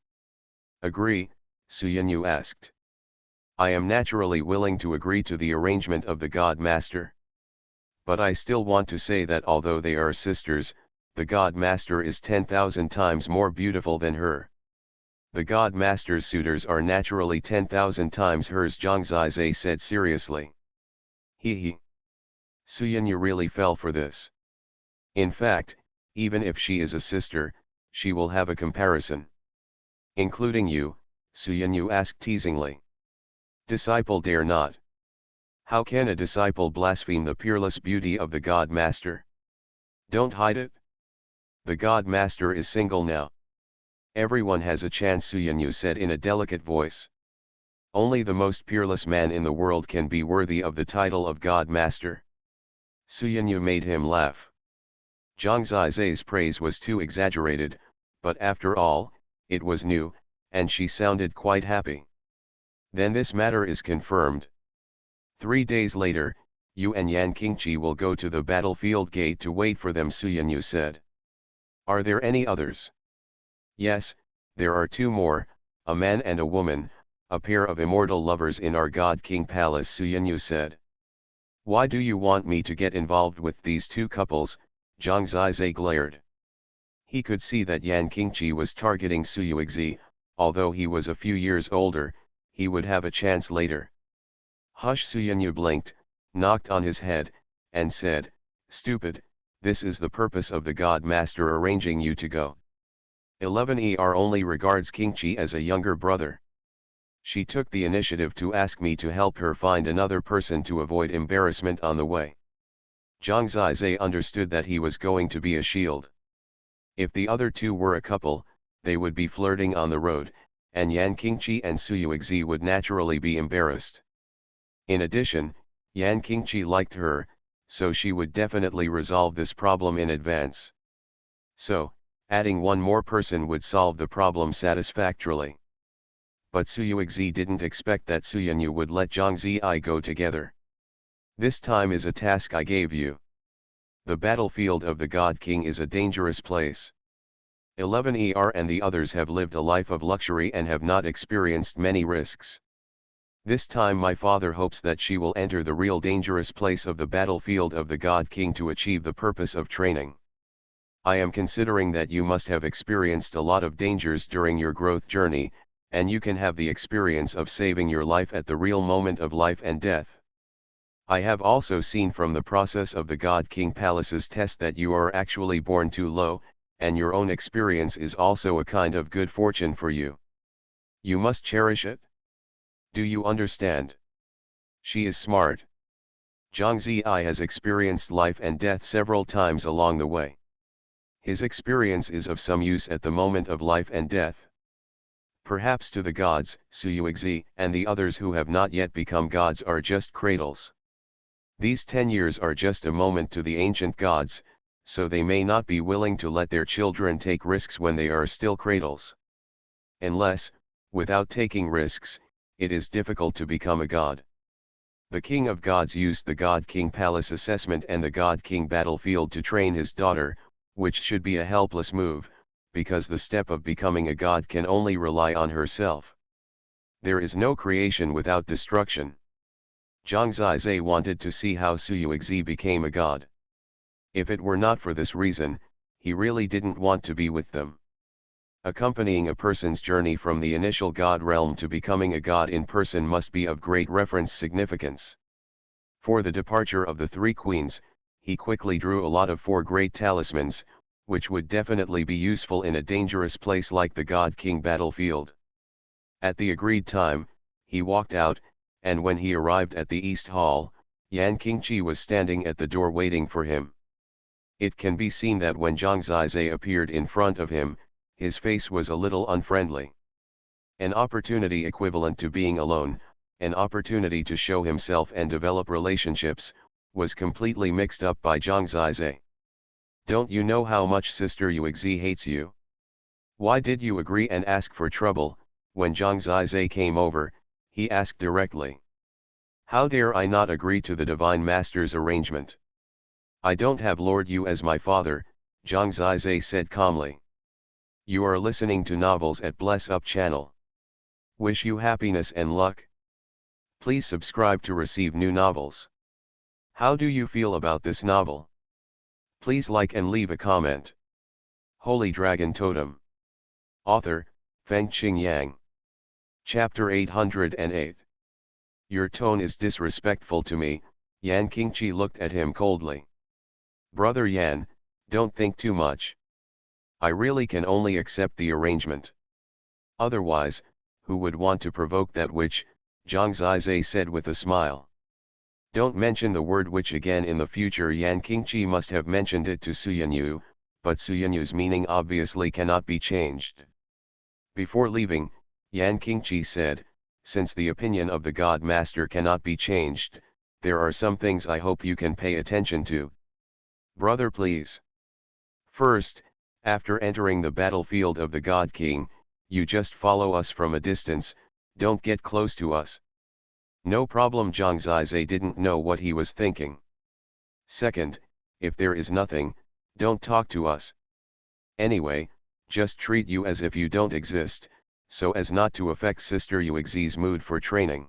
Agree? Xuanyu asked. I am naturally willing to agree to the arrangement of the God Master. But I still want to say that although they are sisters, the God Master is 10,000 times more beautiful than her. The God Master's suitors are naturally 10,000 times hers, Zhang Zizai said seriously. He. Xuanyu really fell for this. In fact, even if she is a sister, she will have a comparison. Including you, Xuanyu asked teasingly. Disciple dare not. How can a disciple blaspheme the peerless beauty of the God Master? Don't hide it. The God Master is single now. Everyone has a chance, Xuanyu said in a delicate voice. Only the most peerless man in the world can be worthy of the title of God Master. Xuanyu made him laugh. Zhang Zizai's praise was too exaggerated, but after all, it was new, and she sounded quite happy. Then this matter is confirmed. 3 days later, you and Yan Qingqi will go to the battlefield gate to wait for them, Xuanyu said. Are there any others? Yes, there are 2 more, a man and a woman, a pair of immortal lovers in our God King Palace, Xuanyu said. Why do you want me to get involved with these 2 couples? Zhang Zizai glared. He could see that Yan Qingqi was targeting Suyuexi, although he was a few years older, he would have a chance later. Hush, Xuanyu blinked, knocked on his head, and said, Stupid, this is the purpose of the God Master arranging you to go. 11ER only regards Qingqi as a younger brother. She took the initiative to ask me to help her find another person to avoid embarrassment on the way. Zhang Zizai understood that he was going to be a shield. If the other 2 were a couple, they would be flirting on the road, and Yan Qingqi and Suyuexi would naturally be embarrassed. In addition, Yan Qingqi liked her, so she would definitely resolve this problem in advance. So, adding 1 more person would solve the problem satisfactorily. But Suyuexi didn't expect that Xuanyu would let Zhang Zizai go together. This time is a task I gave you. The battlefield of the God King is a dangerous place. 11ER and the others have lived a life of luxury and have not experienced many risks. This time my father hopes that she will enter the real dangerous place of the battlefield of the God King to achieve the purpose of training. I am considering that you must have experienced a lot of dangers during your growth journey, and you can have the experience of saving your life at the real moment of life and death. I have also seen from the process of the God King Palace's test that you are actually born too low, and your own experience is also a kind of good fortune for you. You must cherish it. Do you understand? She is smart. Zhang Ziyi has experienced life and death several times along the way. His experience is of some use at the moment of life and death. Perhaps to the gods, Xuanhuan and the others who have not yet become gods are just cradles. These 10 years are just a moment to the ancient gods, so they may not be willing to let their children take risks when they are still cradles. Unless, without taking risks, it is difficult to become a god. The king of gods used the God King Palace assessment and the God King battlefield to train his daughter, which should be a helpless move, because the step of becoming a god can only rely on herself. There is no creation without destruction. Zhang Ziyi wanted to see how Xuanhuan became a god. If it were not for this reason, he really didn't want to be with them. Accompanying a person's journey from the initial god realm to becoming a god in person must be of great reference significance. For the departure of the three queens, he quickly drew a lot of 4 great talismans, which would definitely be useful in a dangerous place like the God King battlefield. At the agreed time, he walked out, and when he arrived at the East Hall, Yan Qingqi was standing at the door waiting for him. It can be seen that when Zhang Ziyi appeared in front of him, his face was a little unfriendly. An opportunity equivalent to being alone, an opportunity to show himself and develop relationships, was completely mixed up by Zhang Ziyi. Don't you know how much Sister Yuexi hates you? Why did you agree and ask for trouble? When Zhang Ziyi came over, he asked directly. How dare I not agree to the Divine Master's arrangement? I don't have Lord Yu as my father, Zhang Ziyi said calmly. You are listening to novels at Bless Up channel. Wish you happiness and luck. Please subscribe to receive new novels. How do you feel about this novel? Please like and leave a comment. Holy Dragon Totem. Author, Fengqing Yang. Chapter 808. Your tone is disrespectful to me. Yan Qingqi looked at him coldly. Brother Yan, don't think too much. I really can only accept the arrangement. Otherwise, who would want to provoke that witch? Zhang Ziyi said with a smile. Don't mention the word witch again in the future. Yan Qingqi must have mentioned it to Xuanhuan, but Xuanyu's meaning obviously cannot be changed. Before leaving, Yan Qingqi said, since the opinion of the God Master cannot be changed, there are some things I hope you can pay attention to. Brother, please. First, after entering the battlefield of the God King, you just follow us from a distance, don't get close to us. No problem. Zhang Ziyi didn't know what he was thinking. Second, if there is nothing, don't talk to us. Anyway, just treat you as if you don't exist, so as not to affect Sister Yuexi's mood for training.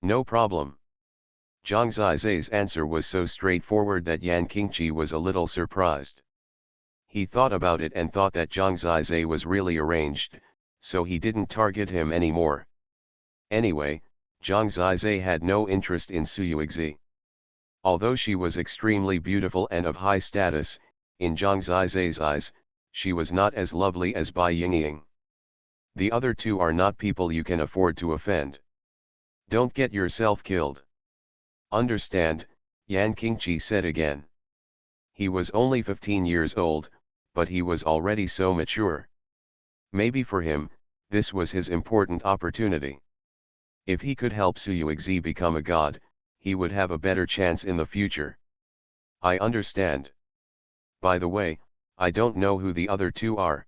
No problem. Zhang Ziyi's answer was so straightforward that Yan Qingqi was a little surprised. He thought about it and thought that Zhang Ziyi was really arranged, so he didn't target him anymore. Anyway, Zhang Ziyi had no interest in Xuanhuan. Although she was extremely beautiful and of high status, in Zhang Ziyi's eyes, she was not as lovely as Bai Yingying. The other two are not people you can afford to offend. Don't get yourself killed. Understand? Yan Qingqi said again. He was only 15 years old, but he was already so mature. Maybe for him, this was his important opportunity. If he could help Xuanhuan become a god, he would have a better chance in the future. I understand. By the way, I don't know who the other two are.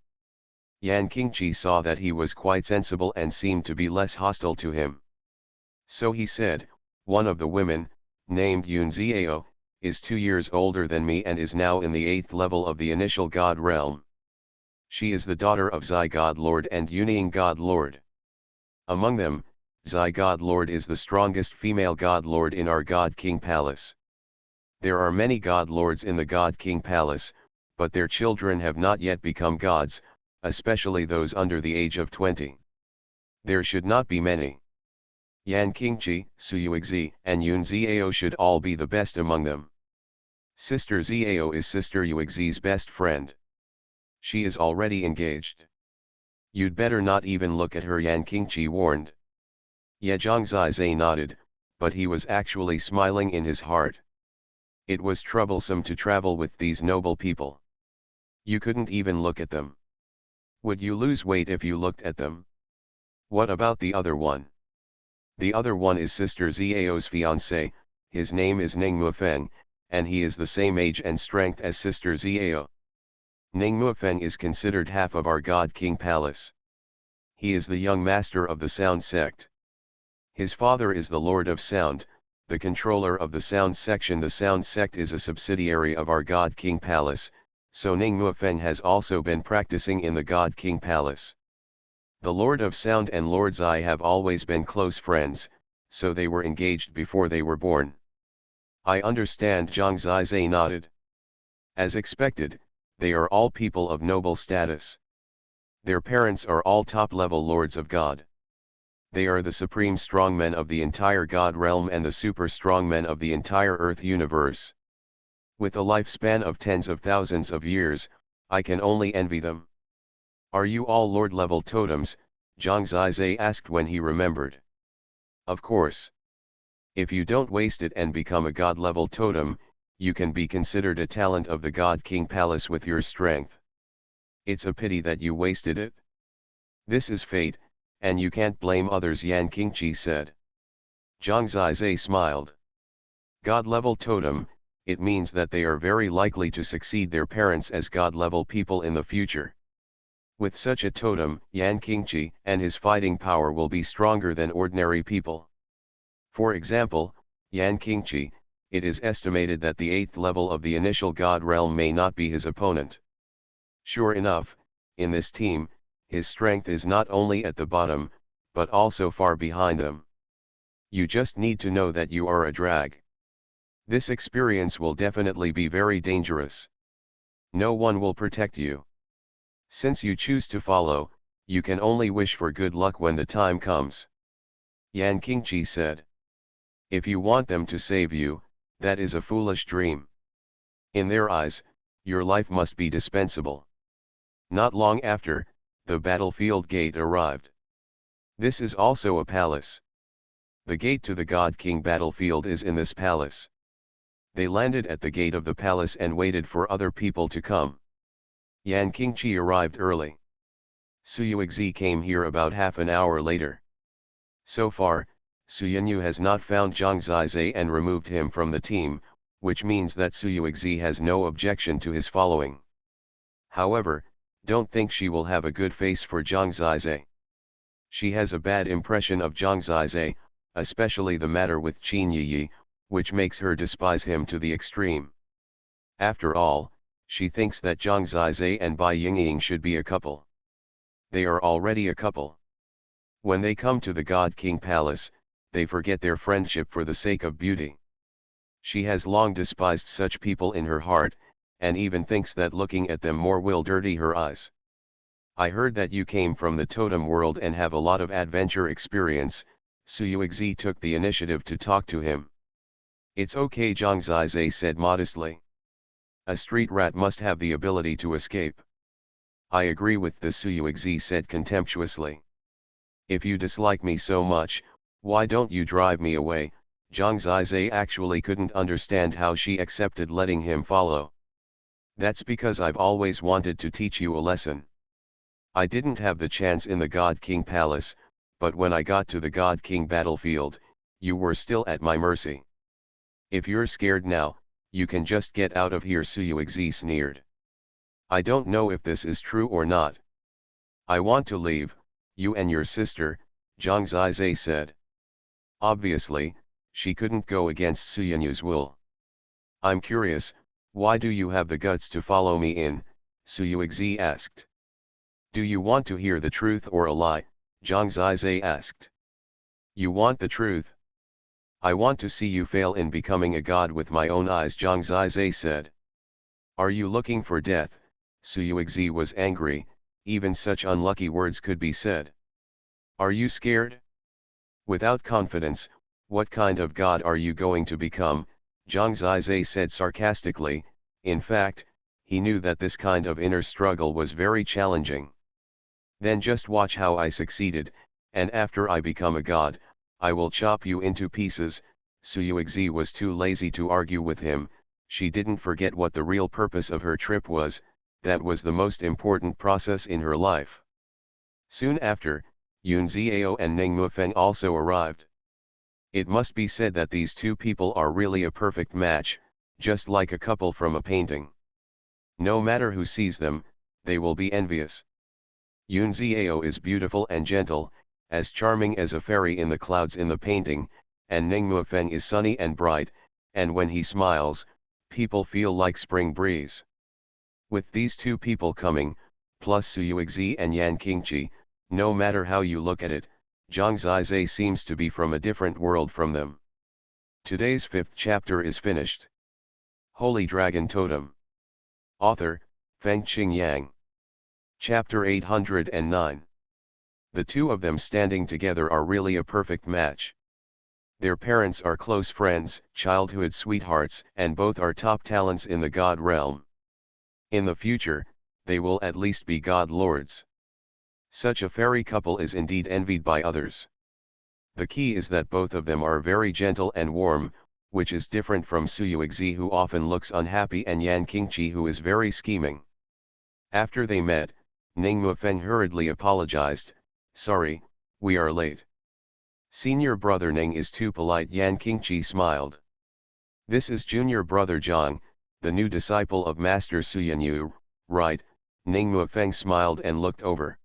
Yan Qingqi saw that he was quite sensible and seemed to be less hostile to him. So he said, one of the women, named Yun Ziao, is 2 years older than me and is now in the 8th level of the initial god realm. She is the daughter of Zai God Lord and Yunying God Lord. Among them, Zai God Lord is the strongest female God Lord in our God King Palace. There are many God Lords in the God King Palace, but their children have not yet become gods, especially those under the age of 20. There should not be many. Yan Qingqi, Xuanhuan, and Yun Ziao should all be the best among them. Sister Ziao is Sister Yuexi's best friend. She is already engaged. You'd better not even look at her, Yan Qingqi warned. Ye Zhangzai nodded, but he was actually smiling in his heart. It was troublesome to travel with these noble people. You couldn't even look at them. Would you lose weight if you looked at them? What about the other one? The other one is Sister Xiao's fiancé, his name is Ning Muofeng, and he is the same age and strength as Sister Xiao. Ning Muofeng is considered half of our God King Palace. He is the young master of the Sound sect. His father is the Lord of Sound, the controller of the Sound section. The Sound sect is a subsidiary of our God King Palace, so Ning Muofeng has also been practicing in the God King Palace. The Lord of Sound and Lord Zai have always been close friends, so they were engaged before they were born. I understand. Zhang Zai nodded. As expected, they are all people of noble status. Their parents are all top-level lords of God. They are the supreme strongmen of the entire God realm and the super strongmen of the entire Earth universe. With a lifespan of tens of thousands of years, I can only envy them. Are you all Lord-level totems? Zhang Zai asked when he remembered. Of course. If you don't waste it and become a God-level totem, you can be considered a talent of the God King Palace with your strength. It's a pity that you wasted it. This is fate, and you can't blame others, Yan Qingqi said. Zhang Zai smiled. God-level totem, it means that they are very likely to succeed their parents as God-level people in the future. With such a totem, Yan Qingqi and his fighting power will be stronger than ordinary people. For example, Yan Qingqi, it is estimated that the 8th level of the initial God realm may not be his opponent. Sure enough, in this team, his strength is not only at the bottom, but also far behind them. You just need to know that you are a drag. This experience will definitely be very dangerous. No one will protect you. Since you choose to follow, you can only wish for good luck when the time comes. Yan Qingqi said. If you want them to save you, that is a foolish dream. In their eyes, your life must be dispensable. Not long after, the battlefield gate arrived. This is also a palace. The gate to the God King battlefield is in this palace. They landed at the gate of the palace and waited for other people to come. Yan Qingqi arrived early. Suyuexi came here about half an hour later. So far, Suyanyu has not found Zhang Zai and removed him from the team, which means that Suyuexi has no objection to his following. However, don't think she will have a good face for Zhang Zai. She has a bad impression of Zhang Zai, especially the matter with Qin Yi, which makes her despise him to the extreme. After all, she thinks that Zhang Zai and Bai Yingying should be a couple. They are already a couple. When they come to the God King Palace, they forget their friendship for the sake of beauty. She has long despised such people in her heart, and even thinks that looking at them more will dirty her eyes. I heard that you came from the totem world and have a lot of adventure experience. Suyuexi took the initiative to talk to him. It's okay, Zhang Zai said modestly. A street rat must have the ability to escape. I agree with this, Suyuexi said contemptuously. If you dislike me so much, why don't you drive me away? Zhang Zai actually couldn't understand how she accepted letting him follow. That's because I've always wanted to teach you a lesson. I didn't have the chance in the God King Palace, but when I got to the God King battlefield, you were still at my mercy. If you're scared now, you can just get out of here, Suyuexi sneered. I don't know if this is true or not. I want to leave, you and your sister, Zhang Zai said. Obviously, she couldn't go against Suyanyu's will. I'm curious, why do you have the guts to follow me in? Suyuexi asked. Do you want to hear the truth or a lie? Zhang Zai asked. You want the truth? I want to see you fail in becoming a god with my own eyes, Zhang Zai said. Are you looking for death? Suyuexi was angry, even such unlucky words could be said. Are you scared? Without confidence, what kind of god are you going to become? Zhang Zai said sarcastically. In fact, he knew that this kind of inner struggle was very challenging. Then just watch how I succeeded, and after I become a god, I will chop you into pieces. Suyuexi was too lazy to argue with him. She didn't forget what the real purpose of her trip was, that was the most important process in her life. Soon after, Yun Xiao and Ning Mufeng also arrived. It must be said that these two people are really a perfect match, just like a couple from a painting. No matter who sees them, they will be envious. Yun Xiao is beautiful and gentle, as charming as a fairy in the clouds in the painting, and Ning Mufeng is sunny and bright, and when he smiles, people feel like spring breeze. With these two people coming, plus Suyuexi and Yan Qingqi, no matter how you look at it, Zhang Zizai seems to be from a different world from them. Today's 5th chapter is finished. Holy Dragon Totem. Author, Fengqing Yang. Chapter 809. The two of them standing together are really a perfect match. Their parents are close friends, childhood sweethearts, and both are top talents in the god realm. In the future, they will at least be god lords. Such a fairy couple is indeed envied by others. The key is that both of them are very gentle and warm, which is different from Suyuexi, who often looks unhappy, and Yan Qingqi, who is very scheming. After they met, Ning Mufeng hurriedly apologized. Sorry, we are late. Senior brother Ning is too polite. Yan Qingqi smiled. This is junior brother Zhang, the new disciple of Master Xuanhuan, right? Ning Mufeng smiled and looked over.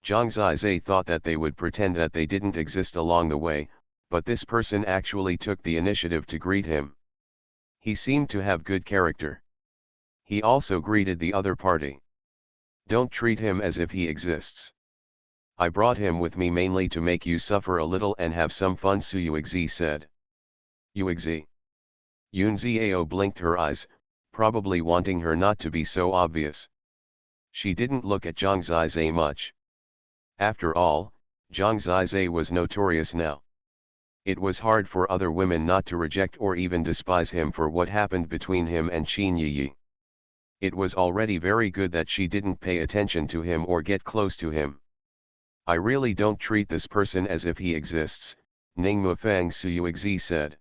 Zhang Zizai thought that they would pretend that they didn't exist along the way, but this person actually took the initiative to greet him. He seemed to have good character. He also greeted the other party. Don't treat him as if he exists. I brought him with me mainly to make you suffer a little and have some fun, Suyuexi said. Yuexi. Yun Xiao blinked her eyes, probably wanting her not to be so obvious. She didn't look at Zhang Zizai much. After all, Zhang Zizai was notorious now. It was hard for other women not to reject or even despise him for what happened between him and Qin Yiyi. It was already very good that she didn't pay attention to him or get close to him. I really don't treat this person as if he exists, Ning Mufeng, Suyuexi said.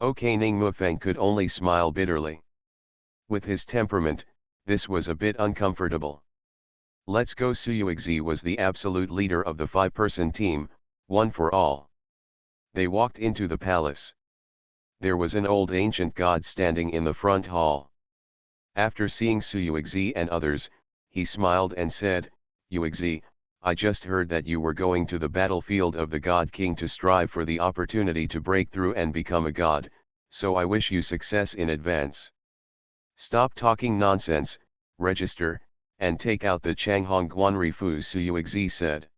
Okay, Ning Mufeng could only smile bitterly. With his temperament, this was a bit uncomfortable. Let's go. Suyuexi was the absolute leader of the 5-person team, one for all. They walked into the palace. There was an old ancient god standing in the front hall. After seeing Suyuexi and others, he smiled and said, Yuexi, I just heard that you were going to the battlefield of the God King to strive for the opportunity to break through and become a god, so I wish you success in advance. Stop talking nonsense, register, and take out the Changhong Guanrifu, Suyuexi said.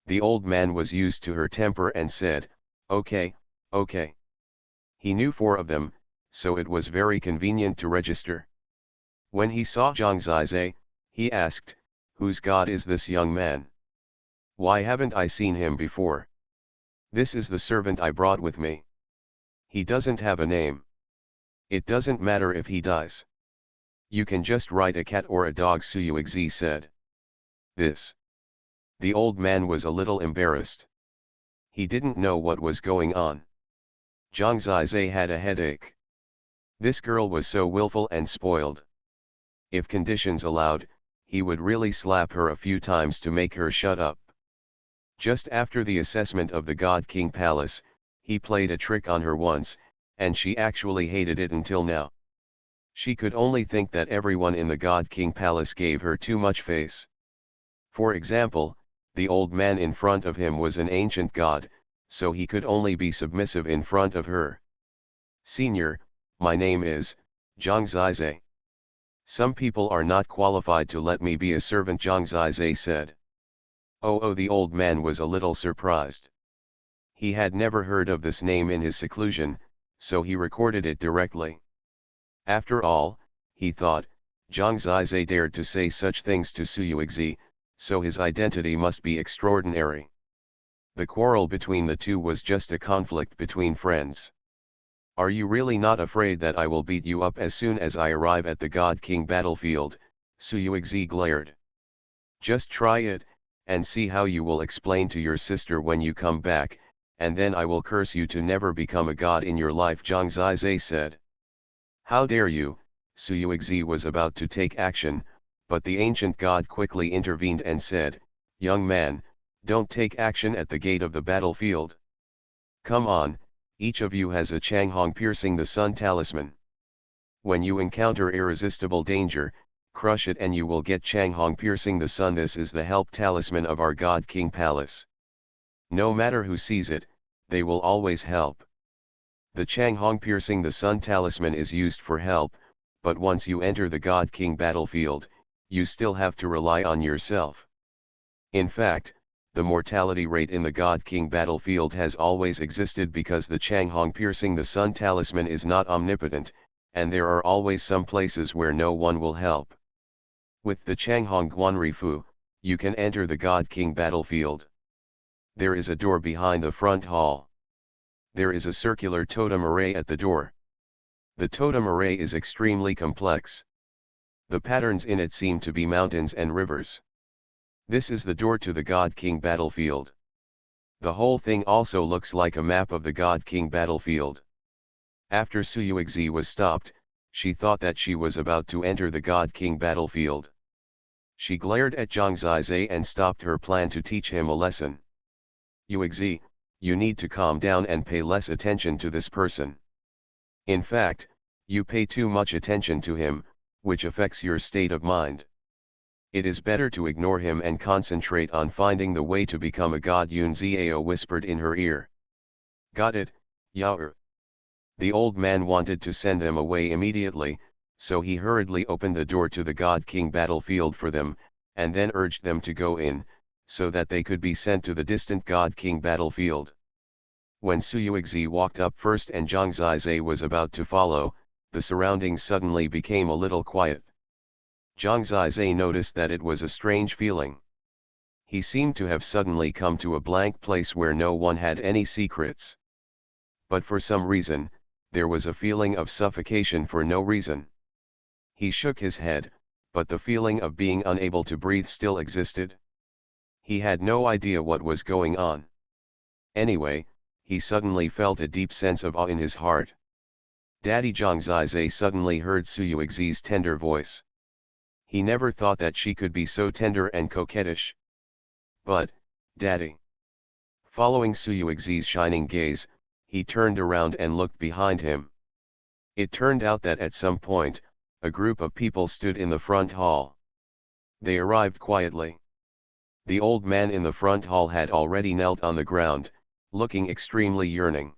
The old man was used to her temper and said, okay, okay. He knew 4 of them, so it was very convenient to register. When he saw Zhang Zizai, he asked, whose god is this young man? Why haven't I seen him before? This is the servant I brought with me. He doesn't have a name. It doesn't matter if he dies. You can just write a cat or a dog, Suyuexi said. This. The old man was a little embarrassed. He didn't know what was going on. Zhang Zizai had a headache. This girl was so willful and spoiled. If conditions allowed, he would really slap her a few times to make her shut up. Just after the assessment of the God King Palace, he played a trick on her once, and she actually hated it until now. She could only think that everyone in the God King Palace gave her too much face. For example, the old man in front of him was an ancient god, so he could only be submissive in front of her. Senior, my name is Zhang Zizai. Some people are not qualified to let me be a servant, Zhang Zizai said. Oh, the old man was a little surprised. He had never heard of this name in his seclusion, so he recorded it directly. After all, he thought, Zhang Zizai dared to say such things to Suyuexi, so his identity must be extraordinary. The quarrel between the two was just a conflict between friends. Are you really not afraid that I will beat you up as soon as I arrive at the God King battlefield? Suyuexi glared. Just try it, and see how you will explain to your sister when you come back, and then I will curse you to never become a god in your life, Zhang Zizai said. How dare you? Xuanhuan was about to take action, but the ancient god quickly intervened and said, young man, don't take action at the gate of the battlefield. Come on, each of you has a Changhong piercing the sun talisman. When you encounter irresistible danger, crush it and you will get Changhong piercing the sun. This is the help talisman of our God King Palace. No matter who sees it, they will always help. The Changhong piercing the sun talisman is used for help, but once you enter the God King battlefield, you still have to rely on yourself. In fact, the mortality rate in the God King battlefield has always existed because the Changhong piercing the sun talisman is not omnipotent, and there are always some places where no one will help. With the Changhong Guanrifu, you can enter the God King battlefield. There is a door behind the front hall. There is a circular totem array at the door. The totem array is extremely complex. The patterns in it seem to be mountains and rivers. This is the door to the God King battlefield. The whole thing also looks like a map of the God King battlefield. After Xuanhuan was stopped, she thought that she was about to enter the God King battlefield. She glared at Zhang Zizai and stopped her plan to teach him a lesson. Xuanhuan, you need to calm down and pay less attention to this person. In fact, you pay too much attention to him, which affects your state of mind. It is better to ignore him and concentrate on finding the way to become a god, Yun Ziao whispered in her ear. Got it, Yao. The old man wanted to send them away immediately, so he hurriedly opened the door to the God King battlefield for them, and then urged them to go in, so that they could be sent to the distant God King battlefield. When Xuanhuan walked up first and Zhang Zizai was about to follow, the surroundings suddenly became a little quiet. Zhang Zizai noticed that it was a strange feeling. He seemed to have suddenly come to a blank place where no one had any secrets. But for some reason, there was a feeling of suffocation for no reason. He shook his head, but the feeling of being unable to breathe still existed. He had no idea what was going on. Anyway, he suddenly felt a deep sense of awe in his heart. Daddy, Zhang Zizai suddenly heard Xuanhuan's tender voice. He never thought that she could be so tender and coquettish. But, Daddy. Following Xuanhuan's shining gaze, he turned around and looked behind him. It turned out that at some point, a group of people stood in the front hall. They arrived quietly. The old man in the front hall had already knelt on the ground, looking extremely yearning.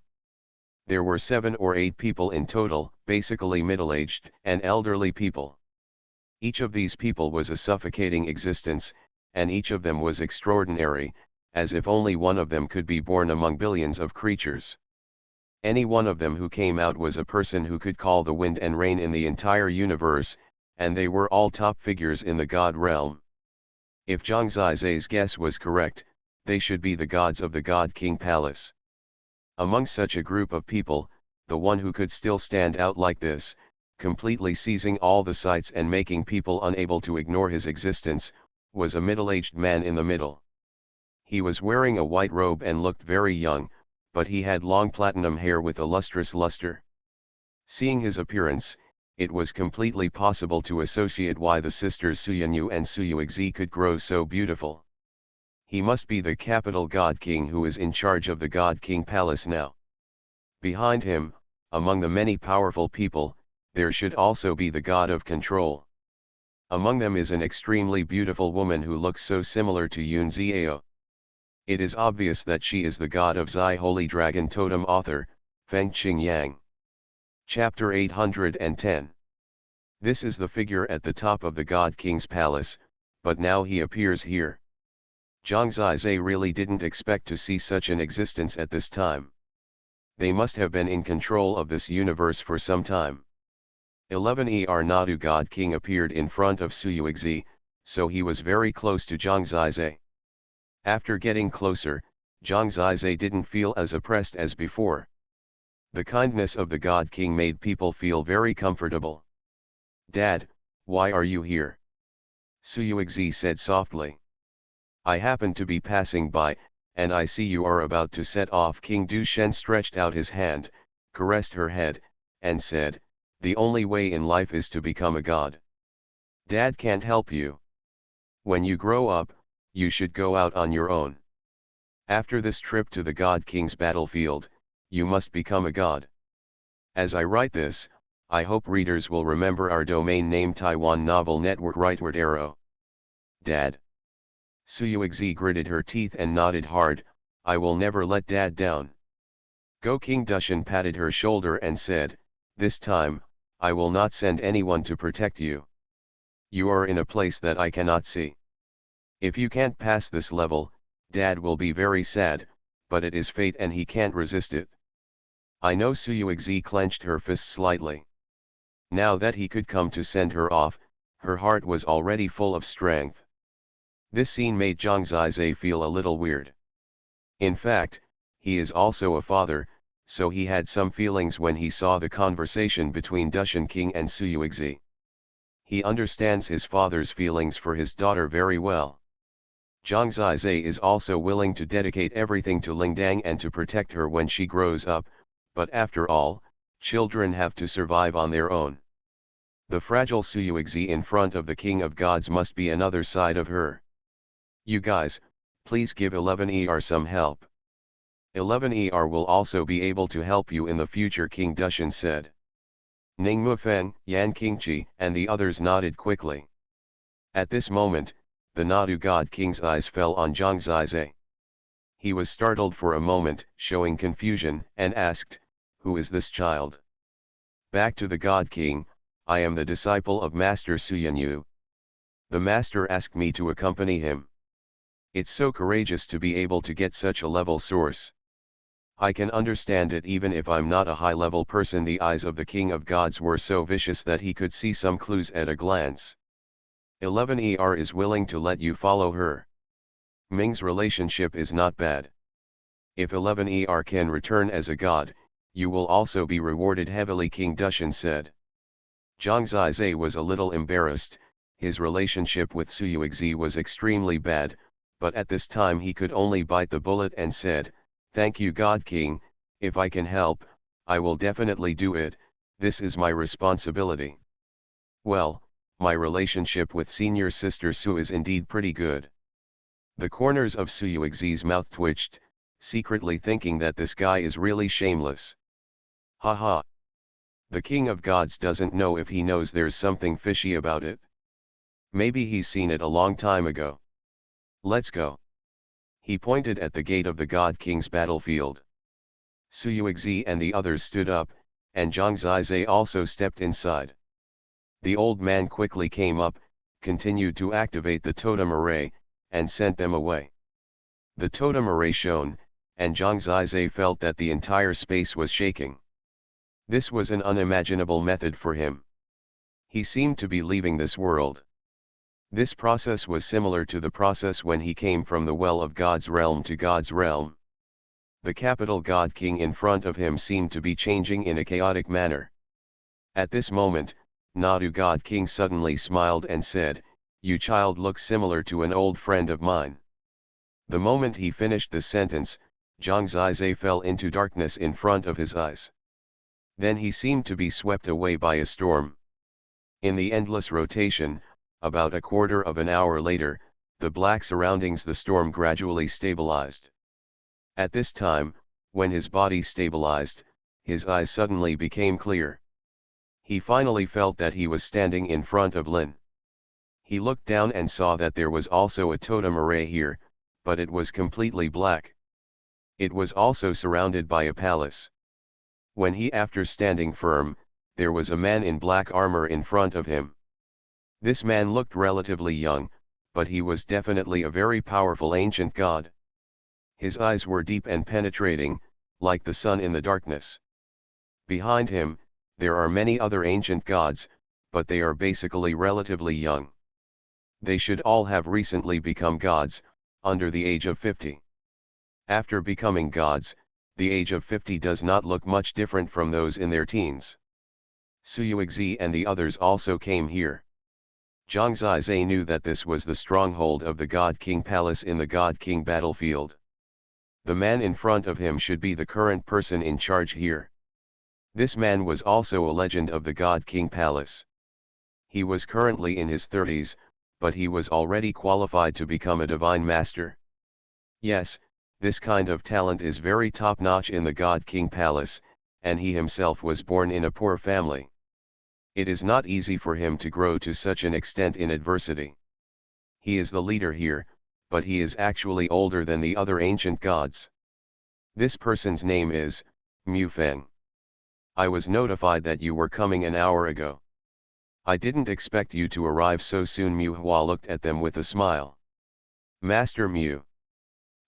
There were 7 or 8 people in total, basically middle-aged and elderly people. Each of these people was a suffocating existence, and each of them was extraordinary, as if only one of them could be born among billions of creatures. Any one of them who came out was a person who could call the wind and rain in the entire universe, and they were all top figures in the god realm. If Zhang Zizai's guess was correct, they should be the gods of the God King Palace. Among such a group of people, the one who could still stand out like this, completely seizing all the sights and making people unable to ignore his existence, was a middle-aged man in the middle. He was wearing a white robe and looked very young, but he had long platinum hair with a lustrous luster. Seeing his appearance, it was completely possible to associate why the sisters Xuanyu and Xuanhuan could grow so beautiful. He must be the capital God King who is in charge of the God King Palace now. Behind him, among the many powerful people, there should also be the God of Control. Among them is an extremely beautiful woman who looks so similar to Yun Ziao. It is obvious that she is the god of Zai Holy Dragon Totem. Author, Feng Qingyang. Chapter 810. This is the figure at the top of the God King's palace, but now he appears here. Zhang Zizai really didn't expect to see such an existence at this time. They must have been in control of this universe for some time. 11er Nadu God King appeared in front of Xuanhuan, so he was very close to Zhang Zizai. After getting closer, Zhang Zizai didn't feel as oppressed as before. The kindness of the God King made people feel very comfortable. Dad, why are you here? Xuanhuan said softly. I happened to be passing by, and I see you are about to set off." King Du Shen stretched out his hand, caressed her head, and said, "The only way in life is to become a god. Dad can't help you. When you grow up, you should go out on your own. After this trip to the God King's battlefield, you must become a god." As I write this, I hope readers will remember our domain name Taiwan Novel Network Rightward Arrow. Dad. Suyuexi gritted her teeth and nodded hard, "I will never let Dad down." Go King Dushan patted her shoulder and said, "This time, I will not send anyone to protect you. You are in a place that I cannot see. If you can't pass this level, Dad will be very sad, but it is fate and he can't resist it." I know. Suyuexi clenched her fists slightly. Now that he could come to send her off, her heart was already full of strength. This scene made Zhang Zizai feel a little weird. In fact, he is also a father, so he had some feelings when he saw the conversation between Dushan King and Suyuexi. He understands his father's feelings for his daughter very well. Zhang Zizai is also willing to dedicate everything to Lingdang and to protect her when she grows up, but after all, children have to survive on their own. The fragile Suyuexi in front of the King of Gods must be another side of her. "You guys, please give 11ER some help. 11ER will also be able to help you in the future," King Dushan said. Ning Mufeng, Yan Qingqi, and the others nodded quickly. At this moment, the Nadu God King's eyes fell on Zhang Zizai. He was startled for a moment, showing confusion, and asked, "Who is this child?" "Back to the God King, I am the disciple of Master Suyanyu. The Master asked me to accompany him. It's so courageous to be able to get such a level source. I can understand it even if I'm not a high-level person." The eyes of the King of Gods were so vicious that he could see some clues at a glance. 11ER is willing to let you follow her. Ming's relationship is not bad. If 11ER can return as a god, you will also be rewarded heavily, King Dushan said. Zhang Zizai was a little embarrassed. His relationship with Suyuexi was extremely bad, but at this time he could only bite the bullet and said, "Thank you, God King. If I can help, I will definitely do it. This is my responsibility." "Well, my relationship with senior sister Su is indeed pretty good." The corners of Suyuexi's mouth twitched, secretly thinking that this guy is really shameless. Haha. The King of Gods doesn't know if he knows there's something fishy about it. Maybe he's seen it a long time ago. Let's go. He pointed at the gate of the God King's battlefield. Suyuexi and the others stood up, and Zhang Zizai also stepped inside. The old man quickly came up, continued to activate the totem array, and sent them away. The totem array shone, and Zhang Zizai felt that the entire space was shaking. This was an unimaginable method for him. He seemed to be leaving this world. This process was similar to the process when he came from the well of God's realm to God's realm. The capital God King in front of him seemed to be changing in a chaotic manner. At this moment, Nadu God King suddenly smiled and said, "You child look similar to an old friend of mine." The moment he finished the sentence, Zhang Zizai fell into darkness in front of his eyes. Then he seemed to be swept away by a storm. In the endless rotation, about a quarter of an hour later, the black surroundings the storm gradually stabilized. At this time, when his body stabilized, his eyes suddenly became clear. He finally felt that he was standing in front of Lin. He looked down and saw that there was also a totem array here, but it was completely black. It was also surrounded by a palace. When he, after standing firm, there was a man in black armor in front of him. This man looked relatively young, but he was definitely a very powerful ancient god. His eyes were deep and penetrating, like the sun in the darkness. Behind him, there are many other ancient gods, but they are basically relatively young. They should all have recently become gods, under the age of 50. After becoming gods, the age of 50 does not look much different from those in their teens. Suyuexi and the others also came here. Zhang Zizai knew that this was the stronghold of the God King Palace in the God King battlefield. The man in front of him should be the current person in charge here. This man was also a legend of the God King Palace. He was currently in his 30s, but he was already qualified to become a divine master. Yes, this kind of talent is very top-notch in the God King Palace, and he himself was born in a poor family. It is not easy for him to grow to such an extent in adversity. He is the leader here, but he is actually older than the other ancient gods. This person's name is Mu Feng. I was notified that you were coming an hour ago. I didn't expect you to arrive so soon. Mu Hua looked at them with a smile. Master Mu.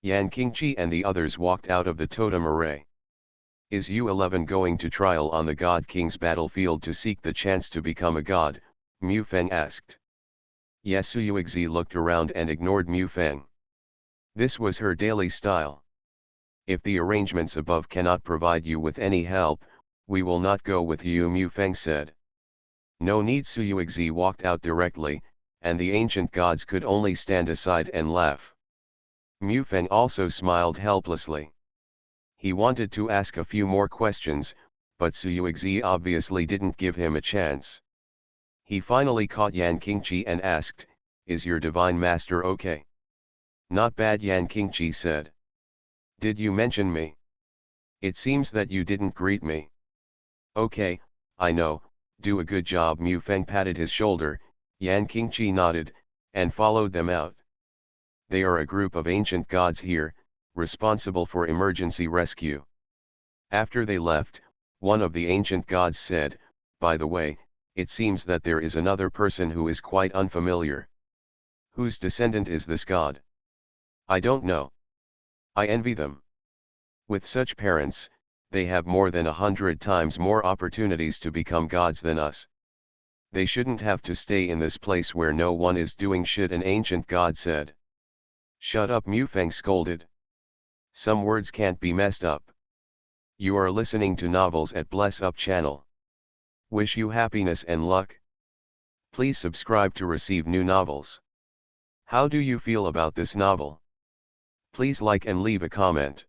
Yan Qingqi and the others walked out of the totem array. Is U11 going to trial on the God King's battlefield to seek the chance to become a god? Mu Feng asked. Yes. Yuexi looked around and ignored Mu Feng. This was her daily style. If the arrangements above cannot provide you with any help, we will not go with you, Mu Feng said. No need. Yuexi walked out directly, and the ancient gods could only stand aside and laugh. Mu Feng also smiled helplessly. He wanted to ask a few more questions, but Yuexi obviously didn't give him a chance. He finally caught Yan Qingqi and asked, "Is your divine master okay?" "Not bad," Yan Qingqi said. "Did you mention me? It seems that you didn't greet me." "Okay, I know, do a good job." Mu Feng patted his shoulder. Yan Qingqi nodded, and followed them out. They are a group of ancient gods here, responsible for emergency rescue. After they left, one of the ancient gods said, "By the way, it seems that there is another person who is quite unfamiliar. Whose descendant is this god?" "I don't know. I envy them. With such parents, they have more than 100 times more opportunities to become gods than us. They shouldn't have to stay in this place where no one is doing shit," an ancient god said. "Shut up," Mu Feng scolded. "Some words can't be messed up. You are listening to Novels at Bless Up channel. Wish you happiness and luck. Please subscribe to receive new novels. How do you feel about this novel? Please like and leave a comment.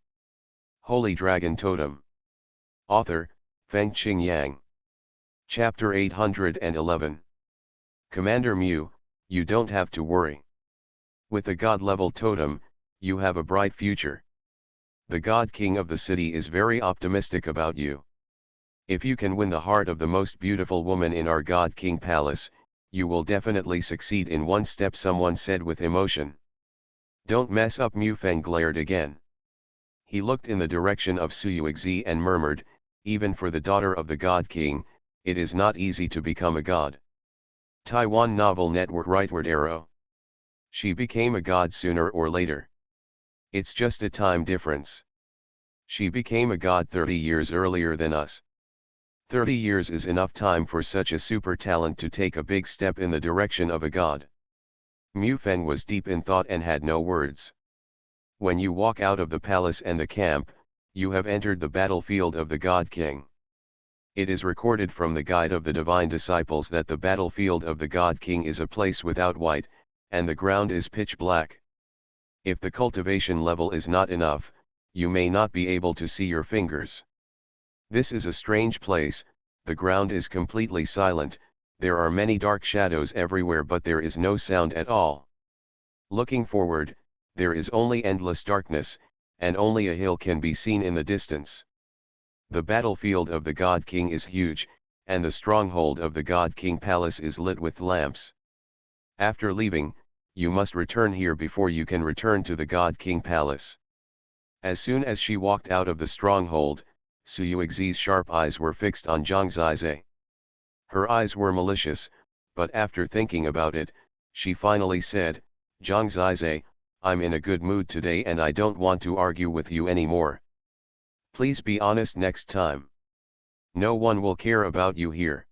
Holy Dragon Totem. Author, Fengqing Yang. Chapter 811. Commander Mu, you don't have to worry. With a god-level totem, you have a bright future. The God King of the city is very optimistic about you. If you can win the heart of the most beautiful woman in our God King Palace, you will definitely succeed in one step, someone said with emotion. Don't mess up, Mu Feng glared again. He looked in the direction of Yuexi and murmured, even for the daughter of the God King, it is not easy to become a god. Taiwan Novel Network Rightward Arrow. She became a god sooner or later. It's just a time difference. She became a god 30 years earlier than us. 30 years is enough time for such a super talent to take a big step in the direction of a god. Mu Feng was deep in thought and had no words. When you walk out of the palace and the camp, you have entered the battlefield of the God King. It is recorded from the Guide of the Divine Disciples that the battlefield of the God King is a place without white, and the ground is pitch black. If the cultivation level is not enough, you may not be able to see your fingers. This is a strange place, the ground is completely silent, there are many dark shadows everywhere, but there is no sound at all. Looking forward, there is only endless darkness, and only a hill can be seen in the distance. The battlefield of the God King is huge, and the stronghold of the God King Palace is lit with lamps. After leaving, you must return here before you can return to the God King Palace. As soon as she walked out of the stronghold, Yuexi's sharp eyes were fixed on Zhang Zizai. Her eyes were malicious, but after thinking about it, she finally said, "Zhang Zizai, I'm in a good mood today and I don't want to argue with you anymore. Please be honest next time. No one will care about you here.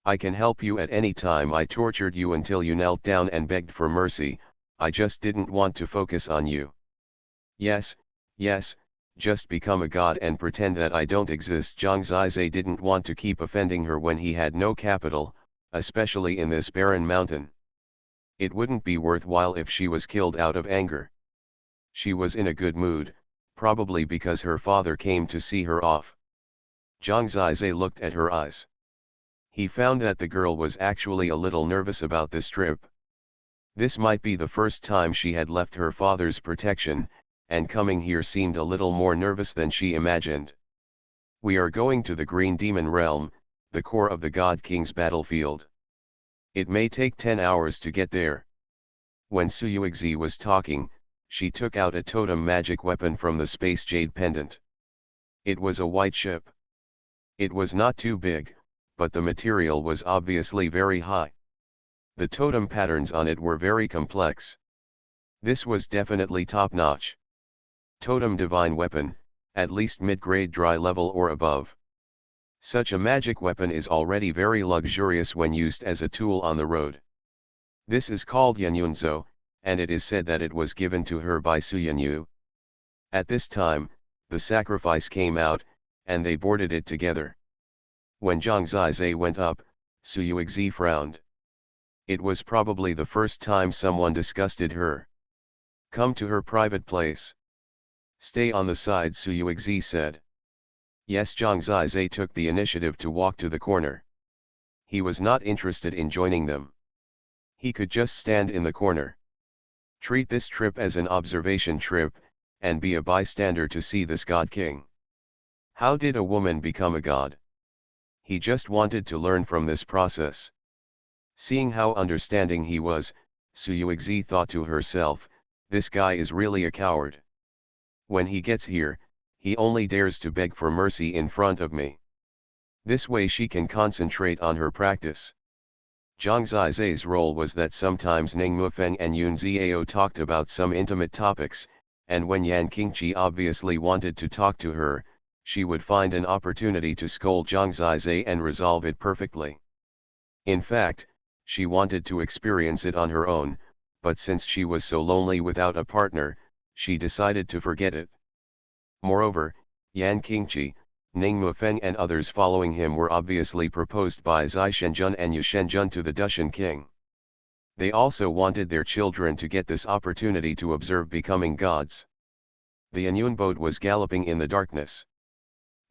I can help you at any time. I tortured you until you knelt down and begged for mercy, I just didn't want to focus on you. Yes, just become a god and pretend that I don't exist." Zhang Zizai didn't want to keep offending her when he had no capital, especially in this barren mountain. It wouldn't be worthwhile if she was killed out of anger. She was in a good mood, probably because her father came to see her off. Zhang Zizai looked at her eyes. He found that the girl was actually a little nervous about this trip. This might be the first time she had left her father's protection, and coming here seemed a little more nervous than she imagined. We are going to the Green Demon Realm, the core of the God King's battlefield. It may take 10 hours to get there. When Suyuexi was talking, she took out a totem magic weapon from the space jade pendant. It was a white ship. It was not too big, but the material was obviously very high. The totem patterns on it were very complex. This was definitely top-notch. Totem divine weapon, at least mid-grade dry level or above. Such a magic weapon is already very luxurious when used as a tool on the road. This is called Yanyunzo, and it is said that it was given to her by Su Yanyu. At this time, the sacrifice came out, and they boarded it together. When Zhang Zizai went up, Su Yuexi frowned. It was probably the first time someone disgusted her. Come to her private place. Stay on the side, Su Yuexi said. Yes, Zhang Zizai took the initiative to walk to the corner. He was not interested in joining them. He could just stand in the corner. Treat this trip as an observation trip, and be a bystander to see this God King. How did a woman become a god? He just wanted to learn from this process. Seeing how understanding he was, Su Yuexi thought to herself, this guy is really a coward. When he gets here, he only dares to beg for mercy in front of me. This way she can concentrate on her practice. Zhang Zizai's role was that sometimes Ning Mufeng and Yun Ziao talked about some intimate topics, and when Yan Qingqi obviously wanted to talk to her, she would find an opportunity to scold Zhang Zizai and resolve it perfectly. In fact, she wanted to experience it on her own, but since she was so lonely without a partner, she decided to forget it. Moreover, Yan Qingqi, Ning Mufeng and others following him were obviously proposed by Zai Shenjun and Yu Shenjun to the Dushan king. They also wanted their children to get this opportunity to observe becoming gods. The Anyun boat was galloping in the darkness.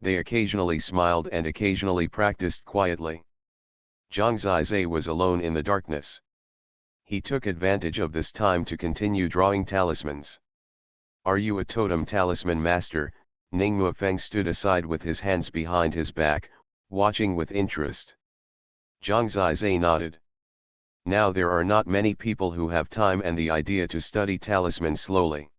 They occasionally smiled and occasionally practiced quietly. Zhang Zizai was alone in the darkness. He took advantage of this time to continue drawing talismans. Are you a totem talisman master? Ning Mufeng stood aside with his hands behind his back, watching with interest. Zhang Zizai nodded. Now there are not many people who have time and the idea to study talismans slowly.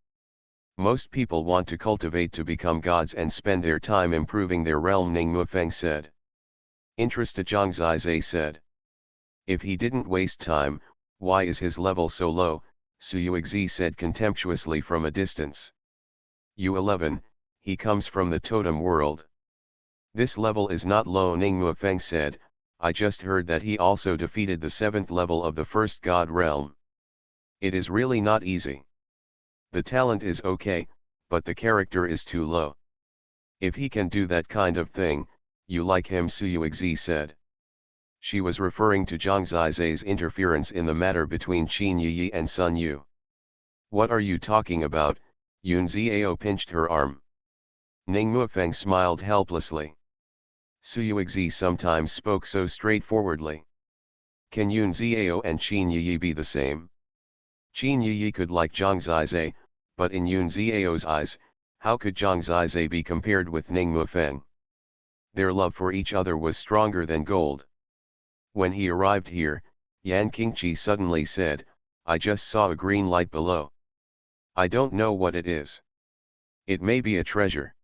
Most people want to cultivate to become gods and spend their time improving their realm, Ning Mufeng said. Interested, Zhang Zizai said. If he didn't waste time, why is his level so low? Su Yuexi said contemptuously from a distance. U11, he comes from the totem world. This level is not low, Ning Mufeng said. I just heard that he also defeated the 7th level of the first god realm. It is really not easy. The talent is okay, but the character is too low. If he can do that kind of thing, you like him, Su Yuexi said. She was referring to Zhang Zizai's interference in the matter between Qin Yi and Sun Yu. What are you talking about? Yun Ziao pinched her arm. Ning Mufeng smiled helplessly. Su Yuexi sometimes spoke so straightforwardly. Can Yun Ziao and Qin Yi be the same? Qin Yi could like Zhang Zizai, but in Yun Ziao's eyes, how could Zhang Zizai be compared with Ning Mufeng? Their love for each other was stronger than gold. When he arrived here, Yan Qingqi suddenly said, I just saw a green light below. I don't know what it is. It may be a treasure.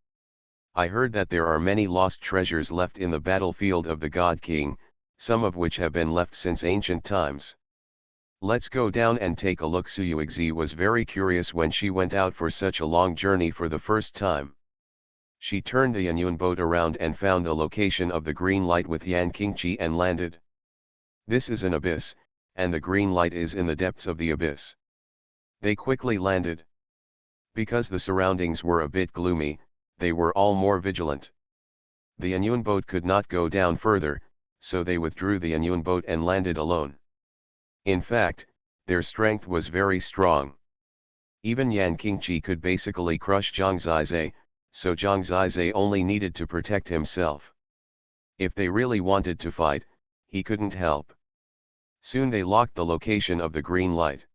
I heard that there are many lost treasures left in the battlefield of the God King, some of which have been left since ancient times. Let's go down and take a look. Su Yuexi was very curious when she went out for such a long journey for the first time. She turned the Anyun boat around and found the location of the green light with Yan Qingqi and landed. This is an abyss, and the green light is in the depths of the abyss. They quickly landed. Because the surroundings were a bit gloomy, they were all more vigilant. The Anyun boat could not go down further, so they withdrew the Anyun boat and landed alone. In fact, their strength was very strong. Even Yan Qingqi could basically crush Zhang Zizai, so Zhang Zizai only needed to protect himself. If they really wanted to fight, he couldn't help. Soon they locked the location of the green light.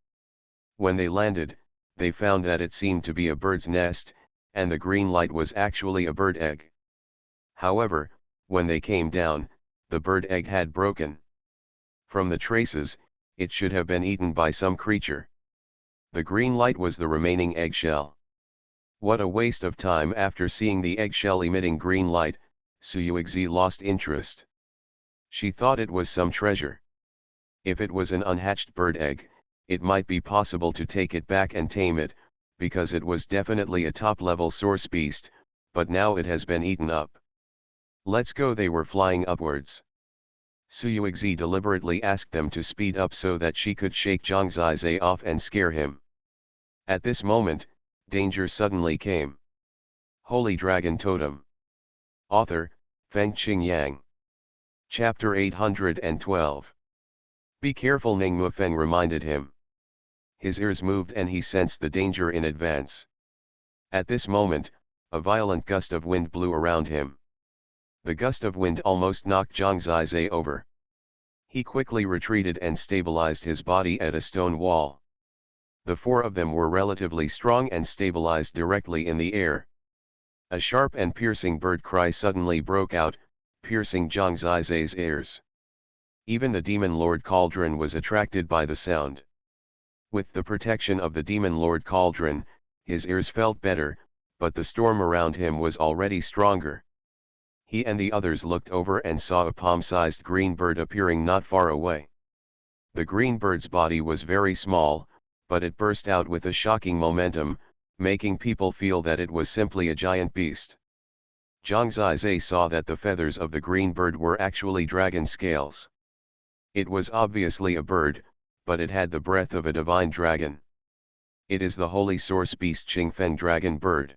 When they landed, they found that it seemed to be a bird's nest, and the green light was actually a bird egg. However, when they came down, the bird egg had broken. From the traces, it should have been eaten by some creature. The green light was the remaining eggshell. What a waste of time! After seeing the eggshell emitting green light, Xuanhuan lost interest. She thought it was some treasure. If it was an unhatched bird egg, it might be possible to take it back and tame it, because it was definitely a top-level source beast, but now it has been eaten up. Let's go. They were flying upwards. Xuanhuan deliberately asked them to speed up so that she could shake Zhang Zizai off and scare him. At this moment, danger suddenly came. Holy Dragon Totem. Author, Fengqing Yang. Chapter 812. Be careful, Ning Mufeng reminded him. His ears moved and he sensed the danger in advance. At this moment, a violent gust of wind blew around him. The gust of wind almost knocked Zhang Zizai over. He quickly retreated and stabilized his body at a stone wall. The four of them were relatively strong and stabilized directly in the air. A sharp and piercing bird cry suddenly broke out, piercing Zhang Zizai's ears. Even the Demon Lord Cauldron was attracted by the sound. With the protection of the Demon Lord Cauldron, his ears felt better, but the storm around him was already stronger. He and the others looked over and saw a palm-sized green bird appearing not far away. The green bird's body was very small, but it burst out with a shocking momentum, making people feel that it was simply a giant beast. Zhang Zizai saw that the feathers of the green bird were actually dragon scales. It was obviously a bird, but it had the breath of a divine dragon. It is the holy source beast Qingfeng dragon bird.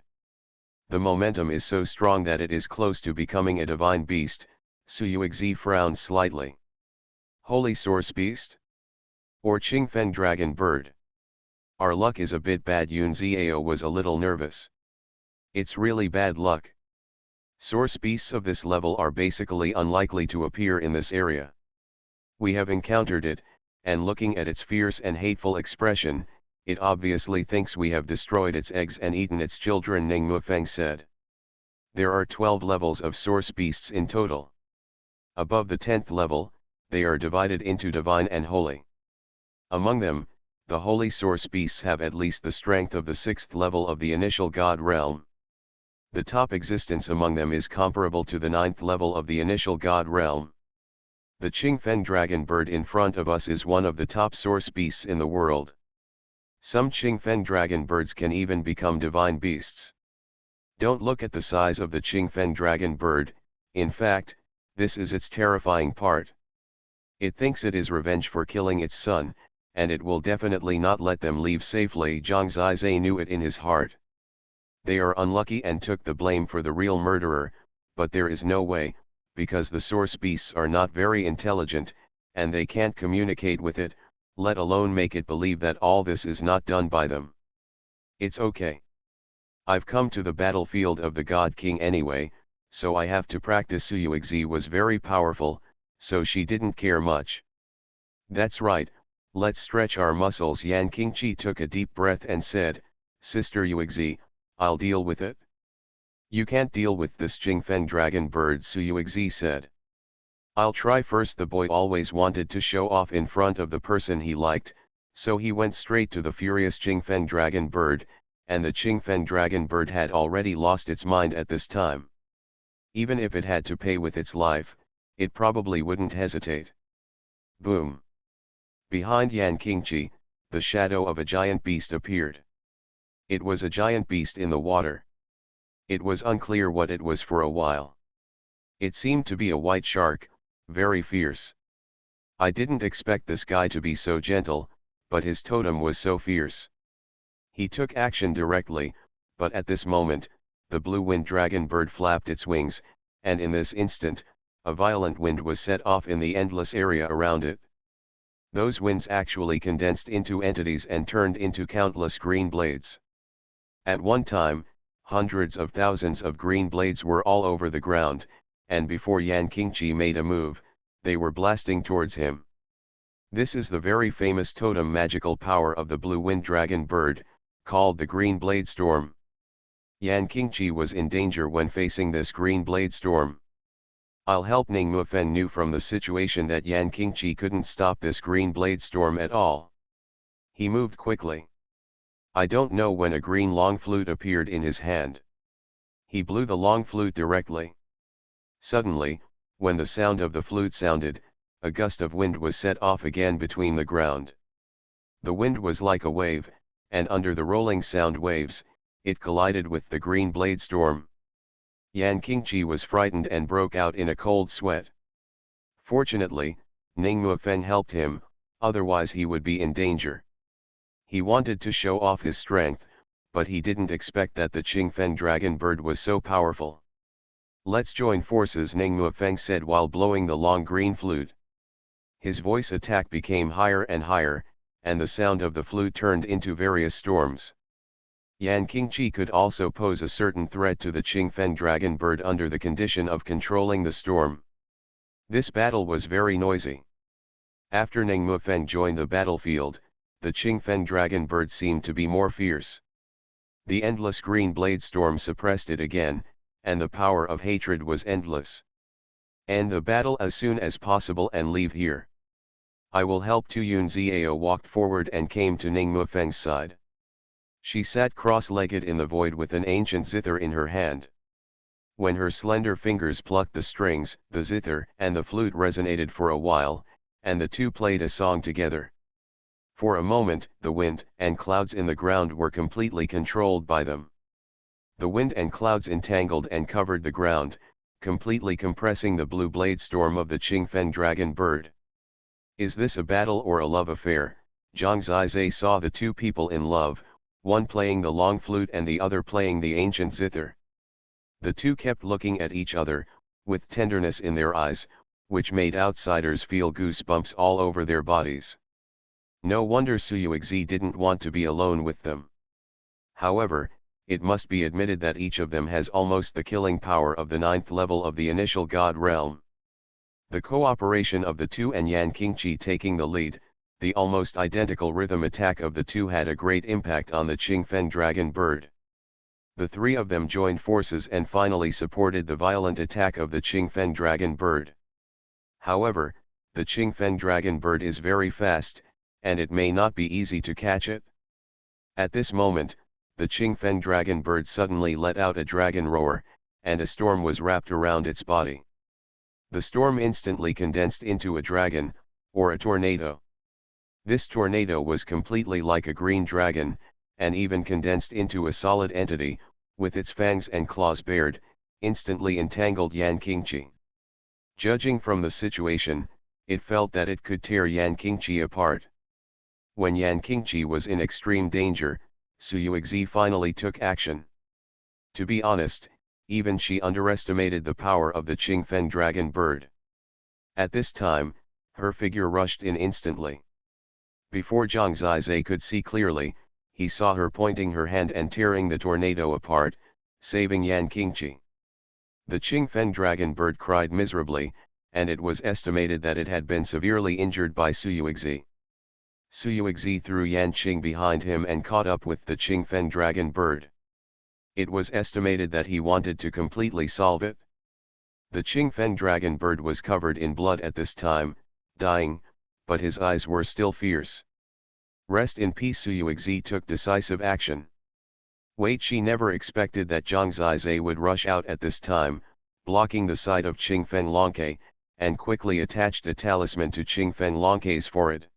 The momentum is so strong that it is close to becoming a divine beast. Xuanhuan frowned slightly. Holy source beast? Or Qingfeng dragon bird? Our luck is a bit bad. Yun Ziao was a little nervous. It's really bad luck. Source beasts of this level are basically unlikely to appear in this area. We have encountered it, and looking at its fierce and hateful expression, it obviously thinks we have destroyed its eggs and eaten its children, Ning Mufeng said. There are 12 levels of source beasts in total. Above the 10th level, they are divided into divine and holy. Among them, the holy source beasts have at least the strength of the 6th level of the initial god realm. The top existence among them is comparable to the 9th level of the initial god realm. The Qingfeng dragon bird in front of us is one of the top source beasts in the world. Some Qingfeng dragon birds can even become divine beasts. Don't look at the size of the Qingfeng dragon bird, in fact, this is its terrifying part. It thinks it is revenge for killing its son, and it will definitely not let them leave safely. Zhang Zizai knew it in his heart. They are unlucky and took the blame for the real murderer, but there is no way, because the source beasts are not very intelligent, and they can't communicate with it, let alone make it believe that all this is not done by them. It's okay. I've come to the battlefield of the God King anyway, so I have to practice. Xuanhuan was very powerful, so she didn't care much. That's right, let's stretch our muscles. Yan Qingqi took a deep breath and said, Sister Xuanhuan, I'll deal with it. You can't deal with this Qingfeng dragon bird, Xuanhuan said. I'll try first. The boy always wanted to show off in front of the person he liked, so he went straight to the furious Qingfeng dragon bird, and the Qingfeng dragon bird had already lost its mind at this time. Even if it had to pay with its life, it probably wouldn't hesitate. Boom! Behind Yan Qingqi, the shadow of a giant beast appeared. It was a giant beast in the water. It was unclear what it was for a while. It seemed to be a white shark, very fierce. I didn't expect this guy to be so gentle, but his totem was so fierce. He took action directly, but at this moment, the blue-winged dragon bird flapped its wings, and in this instant, a violent wind was set off in the endless area around it. Those winds actually condensed into entities and turned into countless green blades. At one time, hundreds of thousands of green blades were all over the ground, and before Yan Qingqi made a move, they were blasting towards him. This is the very famous totem magical power of the blue wind dragon bird, called the Green Blade Storm. Yan Qingqi was in danger when facing this Green Blade Storm. I'll help. Ning Mufeng knew from the situation that Yan Qingqi couldn't stop this Green Blade Storm at all. He moved quickly. I don't know when a green long flute appeared in his hand. He blew the long flute directly. Suddenly, when the sound of the flute sounded, a gust of wind was set off again between the ground. The wind was like a wave, and under the rolling sound waves, it collided with the Green Blade Storm. Yan Qingqi was frightened and broke out in a cold sweat. Fortunately, Ning Mufeng helped him, otherwise he would be in danger. He wanted to show off his strength, but he didn't expect that the Qingfeng dragon bird was so powerful. Let's join forces, Ning Mufeng said while blowing the long green flute. His voice attack became higher and higher, and the sound of the flute turned into various storms. Yan Qingqi could also pose a certain threat to the Qingfeng dragon bird under the condition of controlling the storm. This battle was very noisy. After Ning Mufeng joined the battlefield, the Qingfeng dragon bird seemed to be more fierce. The endless green blade storm suppressed it again, and the power of hatred was endless. End the battle as soon as possible and leave here. I will help. Tu Yunziao walked forward and came to Ning Mufeng's side. She sat cross-legged in the void with an ancient zither in her hand. When her slender fingers plucked the strings, the zither and the flute resonated for a while, and the two played a song together. For a moment, the wind and clouds in the ground were completely controlled by them. The wind and clouds entangled and covered the ground, completely compressing the blue blade storm of the Qingfeng dragon bird. Is this a battle or a love affair? Zhang Zizai saw the two people in love, one playing the long flute and the other playing the ancient zither. The two kept looking at each other, with tenderness in their eyes, which made outsiders feel goosebumps all over their bodies. No wonder Suyuexi didn't want to be alone with them. However, it must be admitted that each of them has almost the killing power of the 9th level of the initial god realm. The cooperation of the two and Yan Qingqi taking the lead, the almost identical rhythm attack of the two had a great impact on the Qingfeng dragon bird. The three of them joined forces and finally supported the violent attack of the Qingfeng dragon bird. However, the Qingfeng dragon bird is very fast, and it may not be easy to catch it. At this moment, the Qingfeng dragon bird suddenly let out a dragon roar, and a storm was wrapped around its body. The storm instantly condensed into a dragon, or a tornado. This tornado was completely like a green dragon, and even condensed into a solid entity, with its fangs and claws bared, instantly entangled Yan Qingqi. Judging from the situation, it felt that it could tear Yan Qingqi apart. When Yan Qingqi was in extreme danger, Suyuexi finally took action. To be honest, even she underestimated the power of the Qingfeng dragon bird. At this time, her figure rushed in instantly. Before Zhang Zizai could see clearly, he saw her pointing her hand and tearing the tornado apart, saving Yan Qingqi. The Qingfeng dragon bird cried miserably, and it was estimated that it had been severely injured by Suyuexi. Suyuexi threw Yan Qing behind him and caught up with the Qingfeng dragon bird. It was estimated that he wanted to completely solve it. The Qingfeng dragon bird was covered in blood at this time, dying, but his eyes were still fierce. Rest in peace. Suyuexi took decisive action. Wait, she never expected that Zhang Zizai would rush out at this time, blocking the side of Qingfeng Longke, and quickly attached a talisman to Qingfeng Longke's forehead.